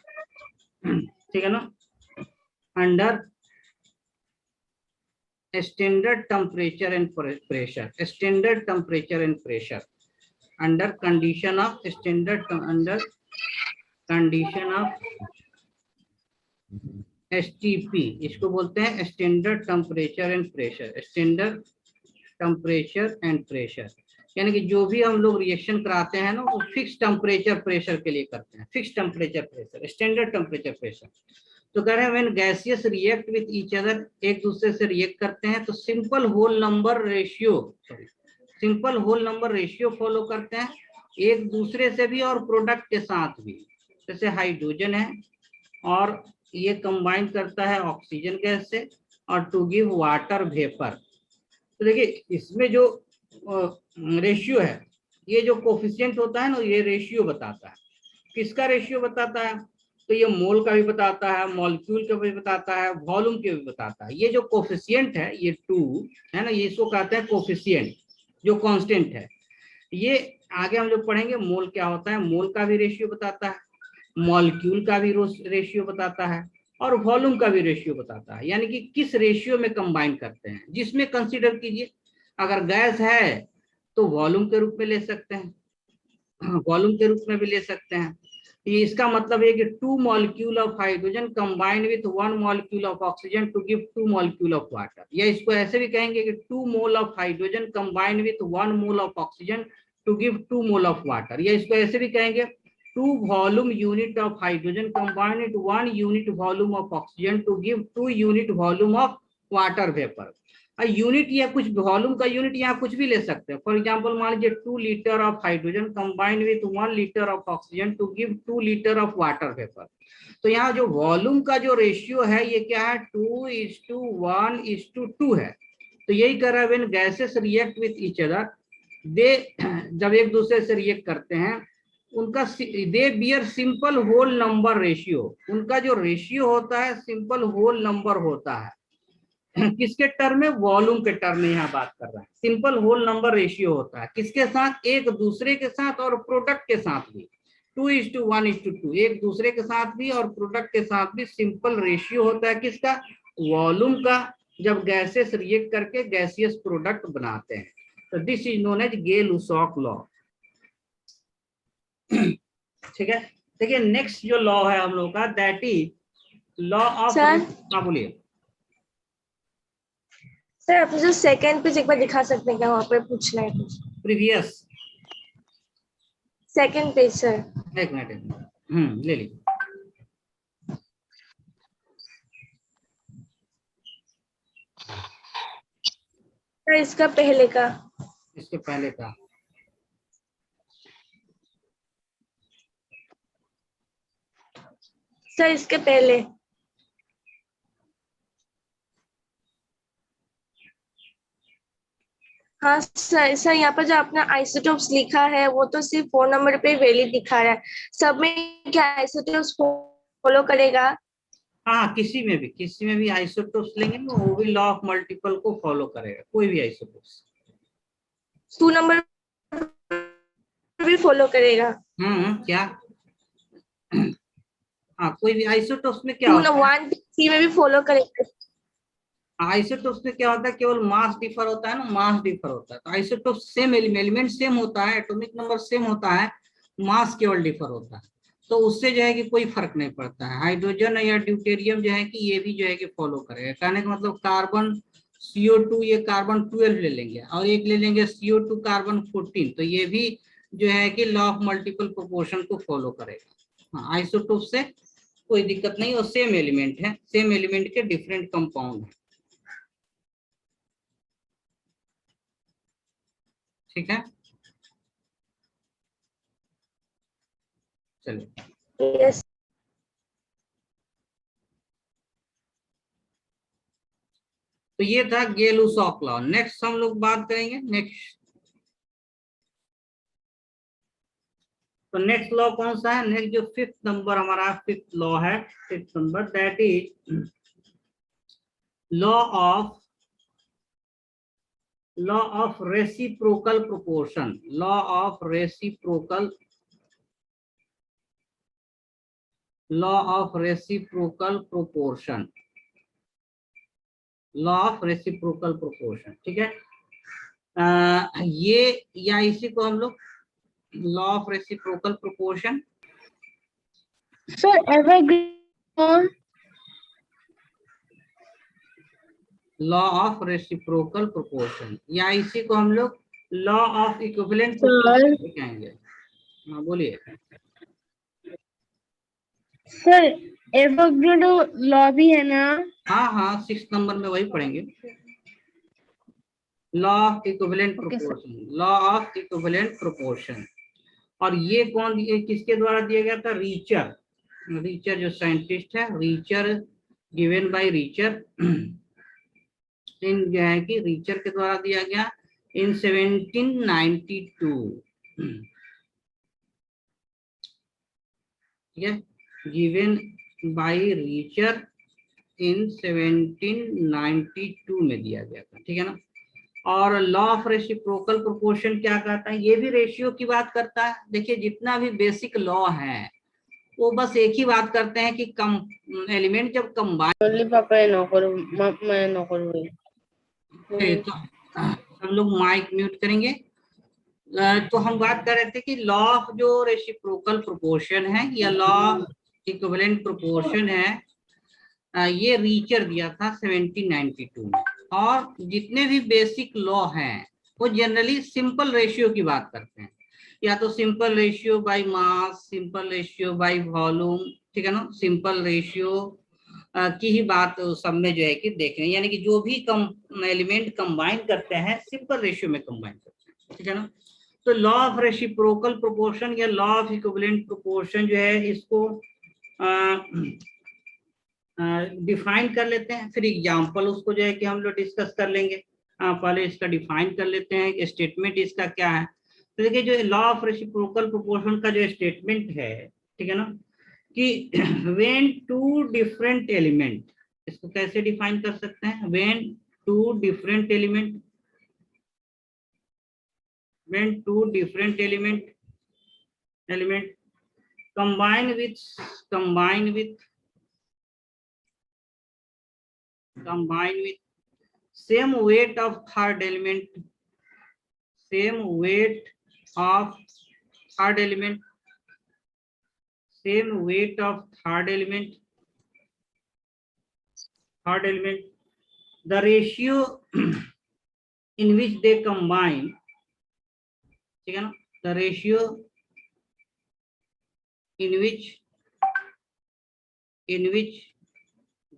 ठीक है ना, under standard temperature and pressure, under condition of STP, इसको बोलते हैं स्टैंडर्ड टेम्परेचर एंड प्रेशर, यानी कि जो भी हम लोग रिएक्शन कराते हैं ना वो फिक्स टेम्परेचर प्रेशर के लिए करते हैं, fix temperature pressure, standard temperature pressure. तो कह रहे हैं when gaseous react with each other, एक दूसरे से रिएक्ट करते हैं तो simple whole number ratio follow करते हैं, एक दूसरे से भी और प्रोडक्ट के साथ भी। जैसे हाइड्रोजन है और ये कंबाइन करता है ऑक्सीजन गैस से और टू गिव वाटर वेपर। तो देखिए इसमें जो रेशियो है, ये जो कोफिशिएंट होता है ना, ये रेशियो बताता है। किसका रेशियो बताता है? तो ये मोल का भी बताता है, मॉलिक्यूल का भी बताता है, वॉल्यूम के भी बताता है। ये जो कोफिशिएंट है, ये 2 है ना, ये इसको कहते हैं कोफिशिएंट, जो कांस्टेंट है। ये आगे हम लोग पढ़ेंगे मोल क्या होता है, मोल का भी रेशियो बताता है, मॉलिक्यूल का भी रेशियो बताता है और वॉल्यूम का भी रेशियो बताता है। यानी कि किस रेशियो में कंबाइन करते हैं, जिसमें कंसीडर कीजिए अगर गैस है तो वॉल्यूम के रूप में ले सकते हैं, वॉल्यूम के रूप में भी ले सकते हैं। ये इसका मतलब है कि 2 molecule of hydrogen combine with 1 molecule of oxygen to give 2 molecule of water. या इसको ऐसे भी कहेंगे कि 2 mole of hydrogen combine with 1 mole of oxygen to give 2 mole of water. या इसको ऐसे भी कहेंगे 2 volume unit of hydrogen combine with 1 unit volume of oxygen to give 2 unit volume of water vapour. Unit या कुछ वॉल्यूम का यूनिट यहाँ कुछ भी ले सकते हैं। फॉर एग्जांपल मान लीजिए 2 litre of hydrogen combine with 1 litre of oxygen to give 2 litre of water vapour. तो यहाँ जो वॉल्यूम का जो रेशियो है ये क्या है, 2:1:2 है। तो यही कर रहा है when gases react with each other, they जब एक दूसरे से रिएक्ट करते हैं उनका they bear simple whole number ratio, उनका जो रेशियो होता है सिंपल होल नंबर होता है। किसके टर्म में? वॉल्यूम के टर्म में यहाँ बात कर रहा है। सिंपल होल नंबर रेशियो होता है किसके साथ? एक दूसरे के साथ और प्रोडक्ट के साथ भी। 2:1:2, एक दूसरे के साथ भी और प्रोडक्ट के साथ भी सिंपल रेशियो होता है किसका? वॉल्यूम का, जब गैसेस रिएक्ट करके गैसियस प्रोडक्ट बनाते हैं। तो this is known as Gay Lussac law. ठीक है, देखिए नेक्स्ट जो लॉ है हम लोग का, दैट इज लॉ ऑफ, हाँ बोलिए सर। आप जो सेकंड पेज एक बार दिखा सकते हैं क्या? वहाँ पे पूछना है कुछ। Previous second page sir. एक मिनट ले लीजिए। सर इसका पहले का, इसके पहले का सर इसके पहले। हाँ सर यहाँ पर जो आपने आइसोटोप्स लिखा है वो तो सिर्फ 4 नंबर पे वैलिड दिखा रहा है, सब में क्या आइसोटोप्स फॉलो करेगा? हाँ, किसी में भी आइसोटोप्स लेंगे ना वो भी लॉ ऑफ मल्टीपल को फॉलो करेगा, कोई भी आइसोटोप्स। 2 नंबर भी फॉलो करेगा? क्या? हाँ, कोई भी आइसोटोप्स में क्या होता है? 1 3 में भी फॉलो करेगा? आइसोटोप्स में क्या होता है? केवल मास डिफर होता है ना, मास डिफर होता है। तो आइसोटोप सेम एलिमेंट सेम होता है, एटॉमिक नंबर सेम होता है, मास केवल डिफर होता है। तो उससे जो है कि कोई फर्क नहीं पड़ता है। हाइड्रोजन या ड्यूटेरियम जो है कि ये भी जो है कि फॉलो करेगा। कहने का मतलब कार्बन CO2, ये कार्बन 12 ले लेंगे और एक ले लेंगे CO2 कार्बन 14, तो ये भी जो है कि लॉ ऑफ मल्टीपल प्रोपोर्शन को फॉलो करेगा। हाँ, आइसोटोप से कोई दिक्कत नहीं, और सेम एलिमेंट है, सेम एलिमेंट के डिफरेंट कंपाउंड है। ठीक है, चलिए। यस। तो ये था गे-लुसॉक लॉ। नेक्स्ट हम लोग बात करेंगे तो नेक्स्ट लॉ कौन सा है? नेक्स्ट जो 5th नंबर हमारा 5th लॉ है, 5th number, that is law of reciprocal proportion. Law of reciprocal proportion. Law of reciprocal proportion, ठीक है। ये या इसी को हम लोग law of reciprocal proportion, sir evergreen, law of reciprocal proportion, या इसी को हम लोग लॉ ऑफ इक्विवेलेंट प्रोपोर्शन कहेंगे। हाँ बोलिए सर। एवोगैड्रो लॉ भी है ना? हाँ हाँ 6 नंबर में वही पढ़ेंगे, law of equivalent proportion, law of equivalent proportion. और ये कौन किसके द्वारा दिया गया था? रीचर, रीचर जो साइंटिस्ट है, रीचर, गिवन बाय रीचर, इन है कि रीचर के द्वारा दिया गया इन 1792, ठीक है, गिवन बाय रीचर इन 1792 में दिया गया था, ठीक है ना। और लॉ ऑफ रेसिप्रोकल प्रोपोर्शन क्या कहता है? ये भी रेशियो की बात करता है। देखिए जितना भी बेसिक लॉ है वो बस एक ही बात करते हैं कि कम एलिमेंट जब कंबाइन, तो हम लोग माइक म्यूट करेंगे। तो हम बात कर रहे थे कि लॉ ऑफ जो रेसिप्रोकल प्रोपोर्शन है या लॉ ऑफ इक्विवेलेंट प्रोपोर्शन है, ये रीचर दिया था 1792 में। और जितने भी बेसिक लॉ हैं वो जनरली सिंपल रेशियो की बात करते हैं, या तो simple ratio by mass, simple ratio by volume, ठीक है ना, सिंपल रेशियो की ही बात सब में जो है कि देख रहे हैं, यानी कि जो भी कम एलिमेंट कंबाइन करते हैं सिंपल रेशियो में कंबाइन करते हैं, ठीक है ना। तो लॉ ऑफ रेसिप्रोकल प्रोपोर्शन या लॉ ऑफ इक्विवेलेंट प्रोपोर्शन जो है इसको डिफाइन कर लेते हैं, फिर एग्जाम्पल उसको जो है कि हम लोग डिस्कस कर लेंगे। पहले इसका डिफाइन कर लेते हैं, स्टेटमेंट इसका क्या है। तो देखिए जो लॉ ऑफ रेसिप्रोकल प्रोपोर्शन का जो स्टेटमेंट है, ठीक है ना, कि व्हेन टू डिफरेंट एलिमेंट, इसको कैसे डिफाइन कर सकते हैं? When two different element, when two different element combine with same weight of third element, same weight of third element, same weight of third element, the ratio in which they combine, ठीक है ना, the ratio in which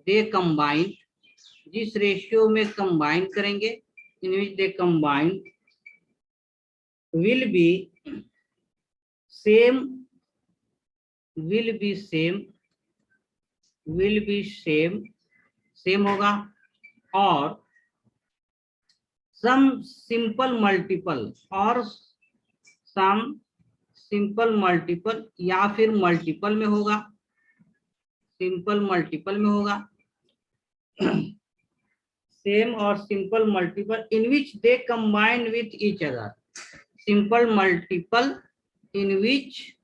they combine, जिस रेशियो में कंबाइन करेंगे, in which they combine will be same होगा, और some simple multiple या फिर मल्टीपल में होगा, सिंपल मल्टीपल में होगा, सेम और simple multiple in which they combine with each other, simple multiple in which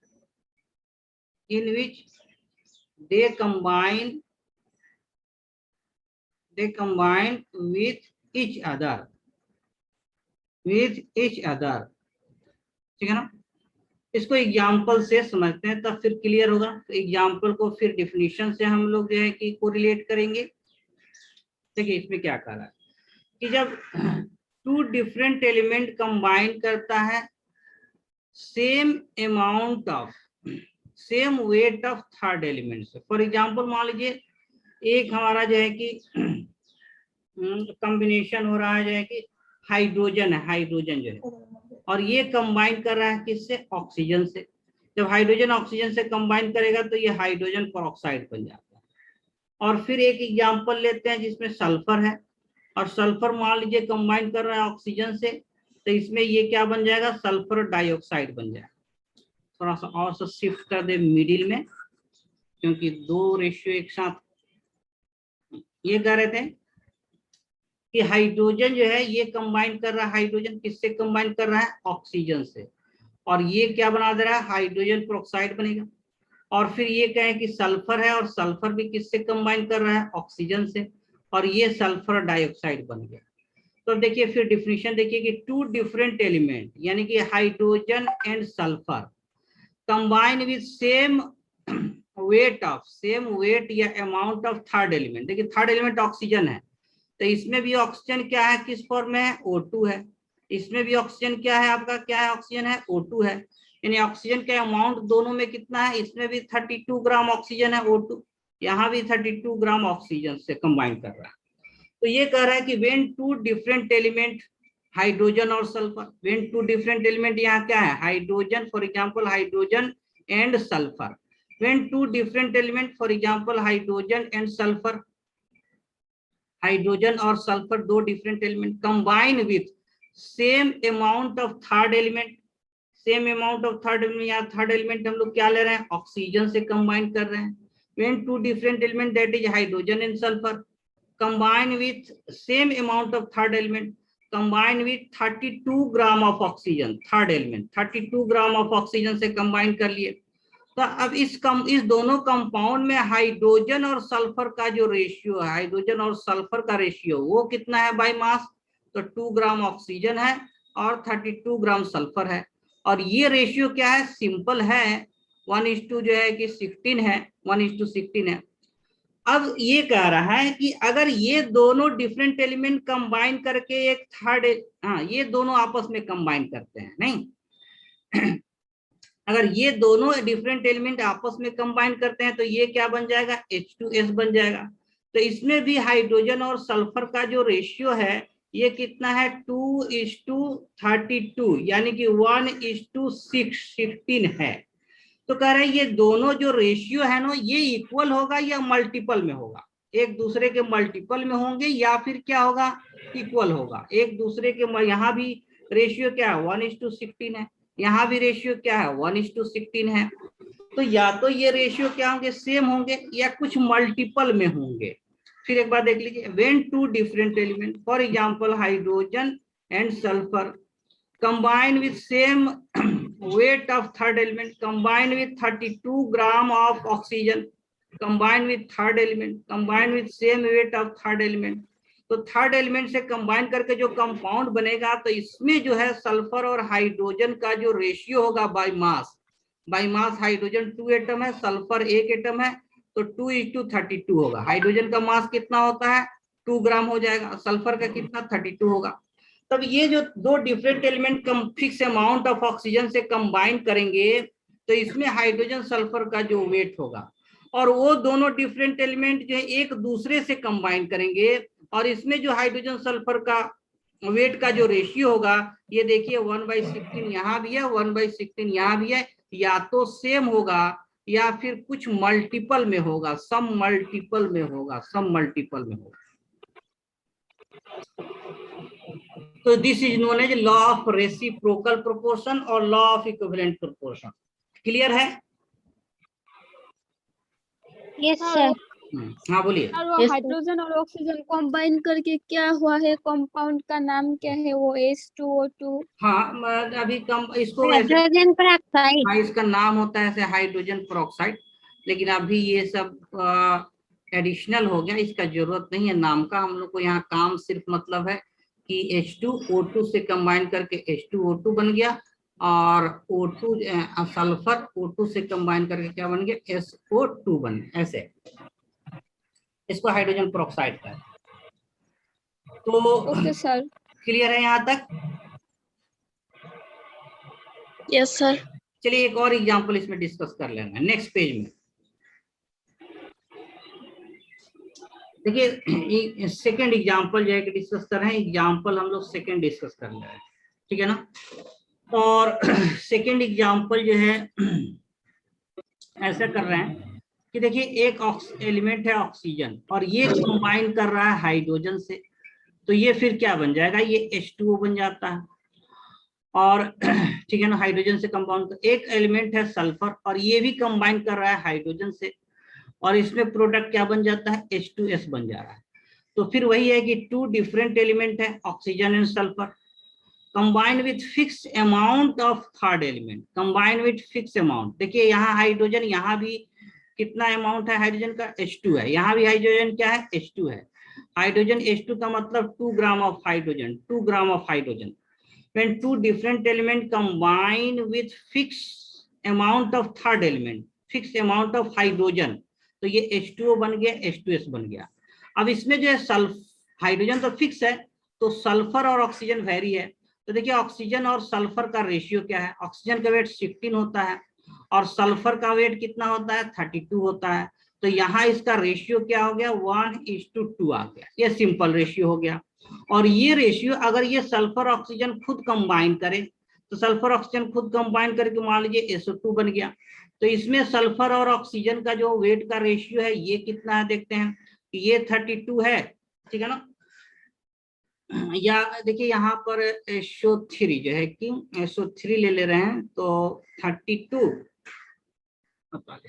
they combine with each other, ठीक है ना। इसको एग्जाम्पल से समझते हैं तब फिर क्लियर होगा। तो एग्जाम्पल को फिर डिफिनीशन से हम लोग जो है कि कोरिलेट करेंगे। देखिए इसमें क्या कह रहा है कि जब टू डिफरेंट एलिमेंट कंबाइन करता है same weight of third element से। फॉर एग्जाम्पल मान लीजिए एक हमारा जो है कि कॉम्बिनेशन हो रहा है जो है कि हाइड्रोजन जो है, और ये कंबाइन कर रहा है किससे? ऑक्सीजन से। जब हाइड्रोजन ऑक्सीजन से कंबाइन करेगा तो ये हाइड्रोजन पेरोक्साइड बन जाता है। और फिर एक एग्जांपल लेते हैं जिसमें सल्फर है, और सल्फर मान लीजिए कंबाइन कर रहा है ऑक्सीजन से, तो इसमें ये क्या बन जाएगा? सल्फर डाइऑक्साइड बन जाएगा। थोड़ा सा और सा शिफ्ट कर दे मिडिल में, क्योंकि दो रेशियो एक साथ। ये कह रहे थे कि हाइड्रोजन जो है ये कंबाइन कर रहा है, हाइड्रोजन किससे कंबाइन कर रहा है? ऑक्सीजन से, और ये क्या बना दे रहा है? हाइड्रोजन पेरोक्साइड बनेगा। और फिर ये कहें कि सल्फर है, और सल्फर भी किससे कंबाइन कर रहा है? ऑक्सीजन से, और ये सल्फर डाइऑक्साइड बन गया। तो देखिए फिर डिफिनीशन देखिए कि टू डिफरेंट एलिमेंट यानी कि hydrogen and sulphur combine with same weight या अमाउंट ऑफ थर्ड एलिमेंट। देखिए थर्ड एलिमेंट ऑक्सीजन है, तो इसमें भी ऑक्सीजन क्या है? किस फॉर्म में है? O2 है। इसमें भी ऑक्सीजन क्या है आपका, क्या है ऑक्सीजन है O2 है, यानी ऑक्सीजन का अमाउंट दोनों में कितना है, इसमें भी 32 ग्राम ऑक्सीजन है O2, यहाँ भी 32 ग्राम ऑक्सीजन से कंबाइन कर रहा है। तो ये कह रहा है कि when two different element hydrogen और sulphur, when two different element यहाँ क्या है hydrogen, for example hydrogen and sulphur, when two different element for example hydrogen and sulphur, hydrogen और सल्फर दो different element combine with same amount of third element, same amount of third element, यहाँ थर्ड एलिमेंट हम लोग क्या ले रहे हैं ऑक्सीजन से कंबाइन कर रहे हैं, when two different element that is hydrogen and sulphur combine with same amount of third element, combine with 32 gram of oxygen, third element 32 gram of oxygen से कंबाइन कर लिए। तो अब इस दोनों कंपाउंड में हाइड्रोजन और सल्फर का जो रेशियो है, हाइड्रोजन और सल्फर का रेशियो वो कितना है बाय मास, तो 2 ग्राम ऑक्सीजन है और 32 ग्राम सल्फर है, और ये रेशियो क्या है सिंपल है 1:2 जो है कि 16 है, 1:16 है। अब ये कह रहा है कि अगर ये दोनों डिफरेंट एलिमेंट कंबाइन करके एक थर्ड, हाँ ये दोनों आपस में कंबाइन करते हैं, नहीं अगर ये दोनों डिफरेंट एलिमेंट आपस में कंबाइन करते हैं तो ये क्या बन जाएगा H2S बन जाएगा। तो इसमें भी हाइड्रोजन और सल्फर का जो रेशियो है ये कितना है 2:32, यानी कि 1:16 है। तो कह रहे हैं ये दोनों जो रेशियो है ना ये इक्वल होगा या मल्टीपल में होगा, एक दूसरे के मल्टीपल में होंगे या फिर क्या होगा इक्वल होगा एक दूसरे के। यहाँ भी रेशियो क्या है 1:16 है, यहाँ भी रेशियो क्या है 1:16 है। तो या तो ये रेशियो क्या होंगे सेम होंगे या कुछ मल्टीपल में होंगे। फिर एक बार देख लीजिए, when two different element for example hydrogen and sulphur combine with same weight of third element, combine with 32 gram of oxygen, combine with third element, combine with same weight of third element। तो थर्ड एलिमेंट से कंबाइन करके जो कंपाउंड बनेगा तो इसमें जो है सल्फर और हाइड्रोजन का जो रेशियो होगा बाय मास, हाइड्रोजन 2 एटम है, सल्फर 1 एटम है, तो 2:32 होगा। हाइड्रोजन का मास कितना होता है 2 ग्राम हो जाएगा, सल्फर का कितना 32 होगा। तब ये जो दो different element fix amount of oxygen से कंबाइन करेंगे तो इसमें हाइड्रोजन सल्फर का जो वेट होगा, और वो दोनों डिफरेंट एलिमेंट जो है एक दूसरे से कंबाइन करेंगे और इसमें जो हाइड्रोजन सल्फर का वेट का जो रेशियो होगा ये देखिए 1/16 यहाँ भी है, 1/16 यहाँ भी है, या तो सेम होगा या फिर कुछ मल्टीपल में होगा, सम मल्टीपल में होगा। तो this is known as law of reciprocal proportion और law of equivalent proportion. Clear है? Yes sir. हाँ बोलिए। और वो हाइड्रोजन और ऑक्सीजन कंबाइन करके क्या हुआ है, कंपाउंड का नाम क्या है वो H2O2? हाँ अभी कम इसको हाइड्रोजन पेरोक्साइड, हाँ इसका नाम होता है ऐसे हाइड्रोजन पेरोक्साइड, लेकिन अभी ये सब एडिशनल हो गया, इसका जरूरत नहीं है नाम का। हम लोग को यहाँ काम सिर्फ मतलब है कि H2O2 से कंबाइन करके H2O2 बन गया और O2 सल्फर O2 से कंबाइन करके क्या बन गया SO2 बन गया, ऐसे इसको हाइड्रोजन पेरोक्साइड का। तो ओके सर। क्लियर है यहाँ तक? Yes sir. चलिए एक और एग्जांपल इसमें डिस्कस कर लेना है नेक्स्ट पेज में। देखिए सेकंड एग्जांपल जो है कि डिस्कस कर रहे हैं, एग्जांपल हम लोग सेकंड डिस्कस कर रहे हैं, ठीक है ना। और सेकंड एग्जांपल जो है ऐसा कर रहे हैं कि देखिए एक एलिमेंट है ऑक्सीजन और ये कंबाइन कर रहा है हाइड्रोजन से, तो ये फिर क्या बन जाएगा, ये H2O बन जाता है। और ठीक है ना, हाइड्रोजन से कंपाउंड। एक एलिमेंट है सल्फर और ये भी कंबाइन कर रहा है हाइड्रोजन से, और इसमें प्रोडक्ट क्या बन जाता है H2S बन जा रहा है। तो फिर वही है कि टू डिफरेंट एलिमेंट है oxygen and sulphur combine with fix amount of third element, combine with fix amount. देखिए यहाँ हाइड्रोजन, यहाँ भी कितना अमाउंट है हाइड्रोजन का H2 है, यहाँ भी हाइड्रोजन क्या है H2 है। हाइड्रोजन H2 का मतलब 2 gram of hydrogen, 2 gram of hydrogen. When two different element combine with fixed amount of third element, fixed amount of hydrogen, तो ये H2O बन गया, H2S बन गया। अब इसमें जो है हाइड्रोजन तो फिक्स है, तो सल्फर और ऑक्सीजन वेरी है, तो देखिए ऑक्सीजन और सल्फर का रेशियो क्या है, ऑक्सीजन का वेट 16 होता है और सल्फर का वेट कितना होता है, 32 होता है। तो यहाँ इसका रेशियो क्या हो गया, 1:2 आ गया, ये सिंपल रेशियो हो गया। और ये रेशियो अगर ये सल्फर ऑक्सीजन खुद कंबाइन करे, तो सल्फर ऑक्सीजन खुद कंबाइन करके मान लीजिए SO2 बन गया, तो इसमें सल्फर और ऑक्सीजन का जो वेट का रेशियो है ये कितना है, देखते हैं, ये 32 है, ठीक है ना। या देखिए यहाँ पर SO3 जो है कि SO3 ले रहे हैं, तो 32,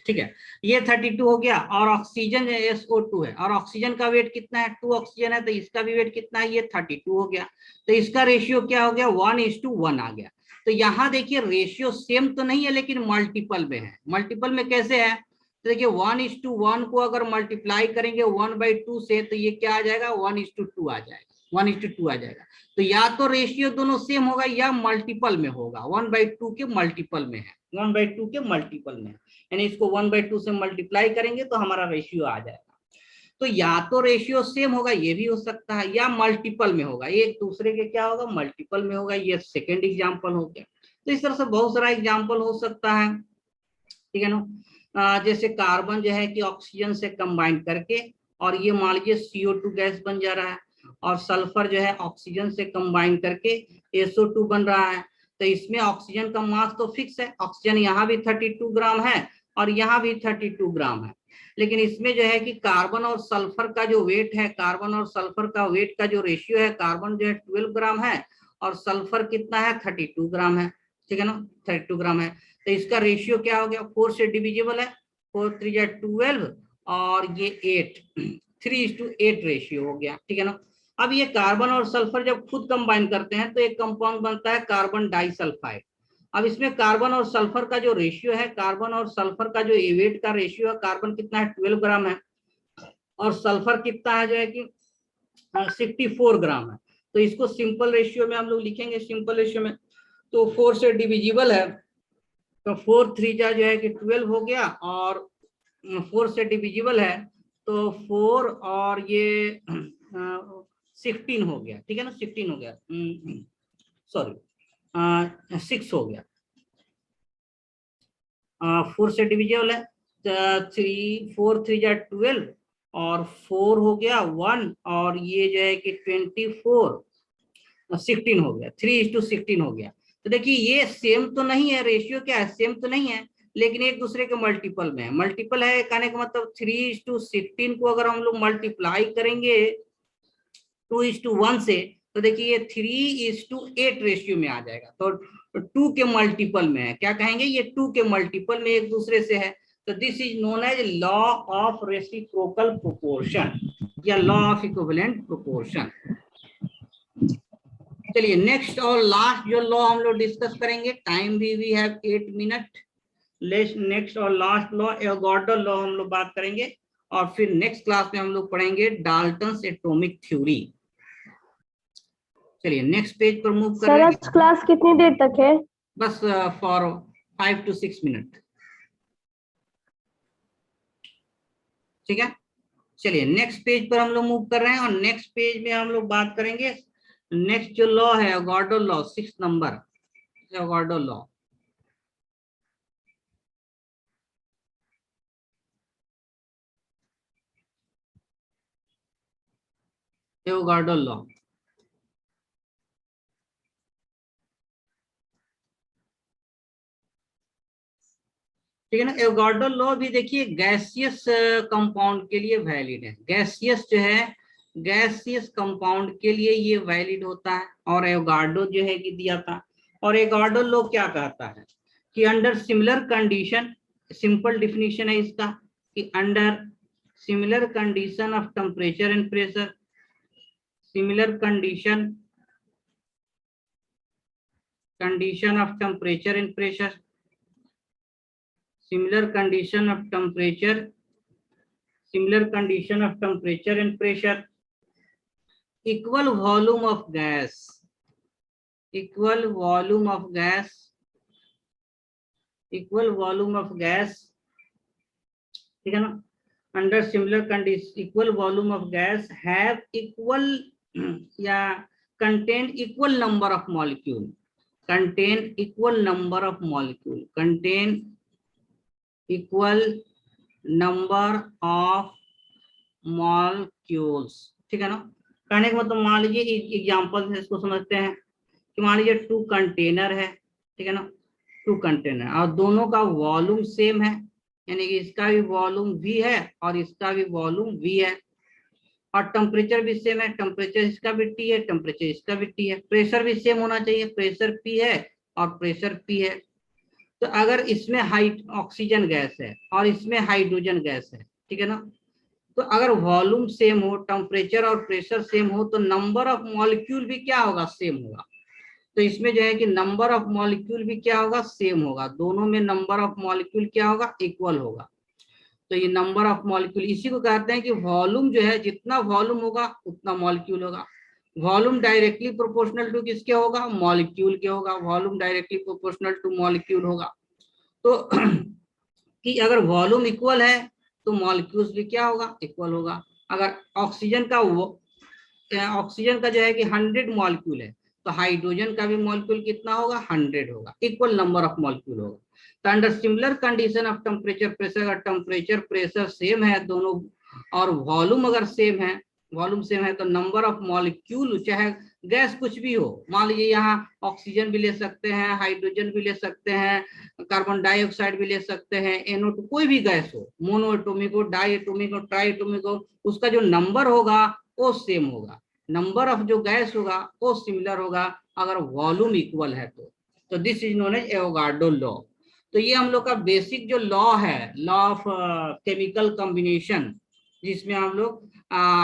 ठीक है, ये 32 हो गया। और ऑक्सीजन SO2 है और ऑक्सीजन का वेट कितना है, 2 ऑक्सीजन है, तो इसका भी वेट कितना है, ये 32 हो गया। तो इसका रेशियो क्या हो गया, 1:1 आ गया। तो यहाँ देखिए रेशियो सेम तो नहीं है लेकिन मल्टीपल में है। मल्टीपल में कैसे है, तो देखिए 1:1 को अगर मल्टीप्लाई करेंगे 1/2 से, तो ये क्या आ जाएगा, 1:2 आ जाएगा, 1:2 आ जाएगा। तो या तो रेशियो दोनों सेम होगा या मल्टीपल में होगा, 1/2 के मल्टीपल में है, 1/2 के मल्टीपल में है, यानी इसको 1/2 से मल्टीप्लाई करेंगे तो हमारा रेशियो आ जाएगा। तो या तो रेशियो सेम होगा, ये भी हो सकता है, या मल्टीपल में होगा, एक दूसरे के क्या होगा, मल्टीपल में होगा। ये सेकेंड एग्जाम्पल हो गया। तो इस तरह से बहुत सारा एग्जाम्पल हो सकता है, ठीक है ना। जैसे कार्बन जो है कि ऑक्सीजन से कंबाइन करके और ये मान लीजिए CO2 गैस बन जा रहा है, और सल्फर जो है ऑक्सीजन से कंबाइन करके SO2 बन रहा है। तो इसमें ऑक्सीजन का मास तो फिक्स है, ऑक्सीजन यहाँ भी 32 ग्राम है और यहाँ भी 32 ग्राम है। लेकिन इसमें जो है कि कार्बन और सल्फर का जो वेट है, कार्बन और सल्फर का वेट का जो रेशियो है, कार्बन जो है 12 ग्राम है और सल्फर कितना है, 32 ग्राम है, ठीक है ना, 32 ग्राम है। तो इसका रेशियो क्या हो गया, 4 से डिविजिबल है, 4 3 या 12 और ये 8, 3:8 रेशियो हो गया, ठीक है ना। अब ये कार्बन और सल्फर जब खुद कंबाइन करते हैं तो एक कंपाउंड बनता है कार्बन डाइसल्फाइड। अब इसमें कार्बन और सल्फर का जो रेशियो है, कार्बन और सल्फर का जो वेट का रेशियो है, कार्बन कितना है, 12 ग्राम है और सल्फर कितना है जो है कि 64 ग्राम है। तो इसको सिंपल रेशियो में हम लोग लिखेंगे, सिंपल रेशियो में तो 4 से डिविजिबल है, तो 4 3 जो है कि 12 हो गया और 4 से डिविजिबल है तो 4 और ये 16 हो गया, ठीक है ना, 16 हो गया, सॉरी 6 हो गया। 4 से डिविजिबल है, 4 3 या 12 और 4 हो गया 1 और ये जो है कि 24 16 हो गया, 3:16 हो गया। तो देखिए ये सेम तो नहीं है, रेशियो क्या है, सेम तो नहीं है, लेकिन एक दूसरे के मल्टीपल में है। मल्टीपल है कहने का मतलब 3:16 को अगर हम लोग मल्टीप्लाई करेंगे 2:1 से, तो देखिए ये 3:8 रेशियो में आ जाएगा। तो 2 के मल्टीपल में है, क्या कहेंगे, ये 2 के मल्टीपल में एक दूसरे से है। तो this is known as law of reciprocal proportion या लॉ ऑफ इक्विवेलेंट प्रोपोर्शन। चलिए नेक्स्ट और लास्ट जो लॉ हम लोग डिस्कस करेंगे, टाइम भी वी हैव 8 मिनट। नेक्स्ट और लास्ट लॉ एवोगाड्रो लॉ हम लोग बात करेंगे और फिर नेक्स्ट क्लास में हम लोग पढ़ेंगे डाल्टन्स एटॉमिक थ्योरी। चलिए नेक्स्ट पेज पर मूव कर रहे हैं। सर क्लास कितनी देर तक है? बस फॉर 5 to 6 मिनट, ठीक है। चलिए नेक्स्ट पेज पर हम लोग मूव कर रहे हैं और नेक्स्ट पेज में हम लोग बात करेंगे नेक्स्ट जो लॉ है Avogadro law, 6 number Avogadro law. Avogadro law, ठीक है ना। एवोगाड्रो लॉ भी देखिए गैसियस कंपाउंड के लिए वैलिड है, गैसियस जो है गैसियस कंपाउंड के लिए ये वैलिड होता है। और एवोगाड्रो जो है कि दिया था, और एवोगाड्रो लॉ क्या कहता है कि under similar condition, simple definition है इसका कि under similar condition of temperature and pressure, similar condition of temperature and pressure, similar condition of temperature and pressure, equal volume of gas, ठीक है ना। under similar condition equal volume of gas have equal या contain equal number of molecule, contain equal number of molecule, contain equal number of molecules, ठीक है ना। कहने का मतलब मान लीजिए एग्जाम्पल से इसको समझते हैं कि मान लीजिए 2 कंटेनर है, ठीक है ना, 2 कंटेनर और दोनों का वॉल्यूम सेम है, यानी कि इसका भी वॉल्यूम V है और इसका भी वॉल्यूम V है, और टेम्परेचर भी सेम है, टेम्परेचर इसका भी T है, टेम्परेचर इसका भी T है, प्रेशर भी सेम होना चाहिए, प्रेशर P है और प्रेशर P है। तो अगर इसमें ऑक्सीजन गैस है और इसमें हाइड्रोजन गैस है, ठीक है ना, तो अगर वॉल्यूम सेम हो, टेम्परेचर और प्रेशर सेम हो, तो नंबर ऑफ मॉलिक्यूल भी क्या होगा, सेम होगा। तो इसमें जो है कि नंबर ऑफ मॉलिक्यूल भी क्या होगा, सेम होगा, दोनों में नंबर ऑफ मॉलिक्यूल क्या होगा, इक्वल होगा। तो ये नंबर ऑफ मॉलिक्यूल, इसी को कहते हैं कि वॉल्यूम जो है, जितना वॉल्यूम होगा उतना मॉलिक्यूल होगा। वॉल्यूम डायरेक्टली प्रोपोर्शनल टू किसके होगा, मॉलिक्यूल के होगा, volume directly proportional two molecule होगा। तो कि अगर वॉल्यूम इक्वल है तो मॉलिक्यूल्स भी क्या होगा, इक्वल होगा। अगर ऑक्सीजन का जो है कि 100 मॉलिक्यूल है, तो हाइड्रोजन का भी मॉलिक्यूल कितना होगा, 100 होगा, इक्वल नंबर ऑफ मॉलिक्यूल होगा। तो under similar condition of temperature pressure, अगर टेम्परेचर प्रेशर सेम है दोनों और वॉल्यूम अगर सेम है, वॉल्यूम सेम है, तो नंबर ऑफ मॉलिक्यूल, चाहे गैस कुछ भी हो, मान लीजिए यहाँ ऑक्सीजन भी ले सकते हैं, हाइड्रोजन भी ले सकते हैं, कार्बन डाइऑक्साइड भी ले सकते हैं, NO2, कोई भी गैस हो, मोनो एटॉमिक हो, डाई एटॉमिक हो, ट्राई एटॉमिक हो, उसका जो नंबर होगा वो सेम होगा, नंबर ऑफ जो गैस होगा वो सिमिलर होगा अगर वॉल्यूम इक्वल है तो this is known as Avogadro law. तो ये हम लोग का बेसिक जो लॉ है, लॉ ऑफ केमिकल कॉम्बिनेशन, जिसमें हम लोग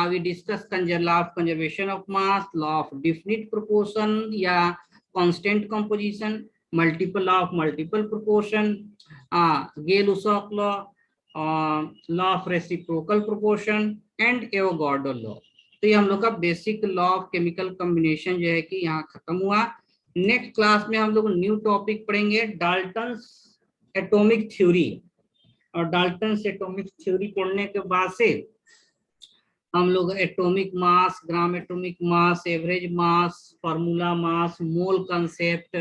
we discuss law of conservation of mass, law of definite proportion या constant composition, multiple law of multiple proportion, Gay Lussac law, law of reciprocal proportion and Avogadro law. तो ये हम लोग का basic law of chemical combination जो है कि यहाँ खत्म हुआ। नेक्स्ट क्लास में हम लोग न्यू टॉपिक पढ़ेंगे, डाल्टन्स एटॉमिक थ्योरी, और डाल्टन्स एटॉमिक थ्योरी पढ़ने के बाद से हम लोग atomic mass, gram atomic mass, average mass, formula mass, mole concept,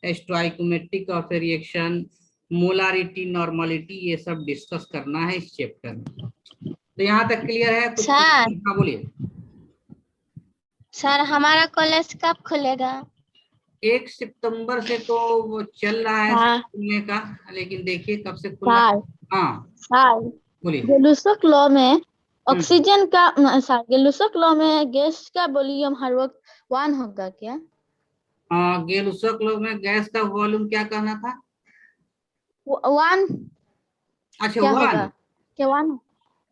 stoichiometric of reaction, molarity, normality, ये सब डिस्कस करना है इस चैप्टर में। तो यहाँ तक क्लियर है? कुछ हाँ बोलिए। सर हमारा कॉलेज कब खुलेगा? 1 सितंबर से तो वो चल रहा है हाँ। खुलने का, लेकिन देखिए कब से खुला। हाँ सर बोलिए। गेलुसक लॉ में ऑक्सीजन का, सर गेलुसक लॉ में गैस का वॉल्यूम हर वक्त 1 होगा क्या? गेलुसक लॉ में गैस का वॉल्यूम क्या कहना था? 1। अच्छा, क्या 1 होगा क्या 1?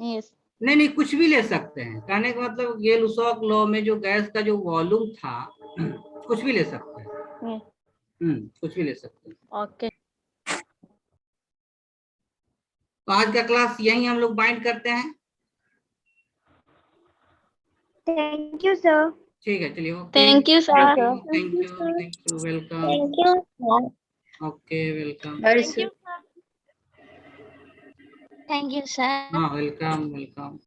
यस। नहीं, कुछ भी ले सकते हैं, कहने का मतलब गेलुसक लॉ में जो गैस का जो वॉल्यूम था कुछ भी ले सकते हैं। कुछ भी ले सकते हैं। ओके। तो आज का क्लास यहीं हम लोग बाइंड करते हैं। Thank you, sir. ठीक है, चलिए। Okay, thank you sir. Thank you, welcome. Thank you sir. Okay, welcome. Very thank you sir. हाँ, वेलकम।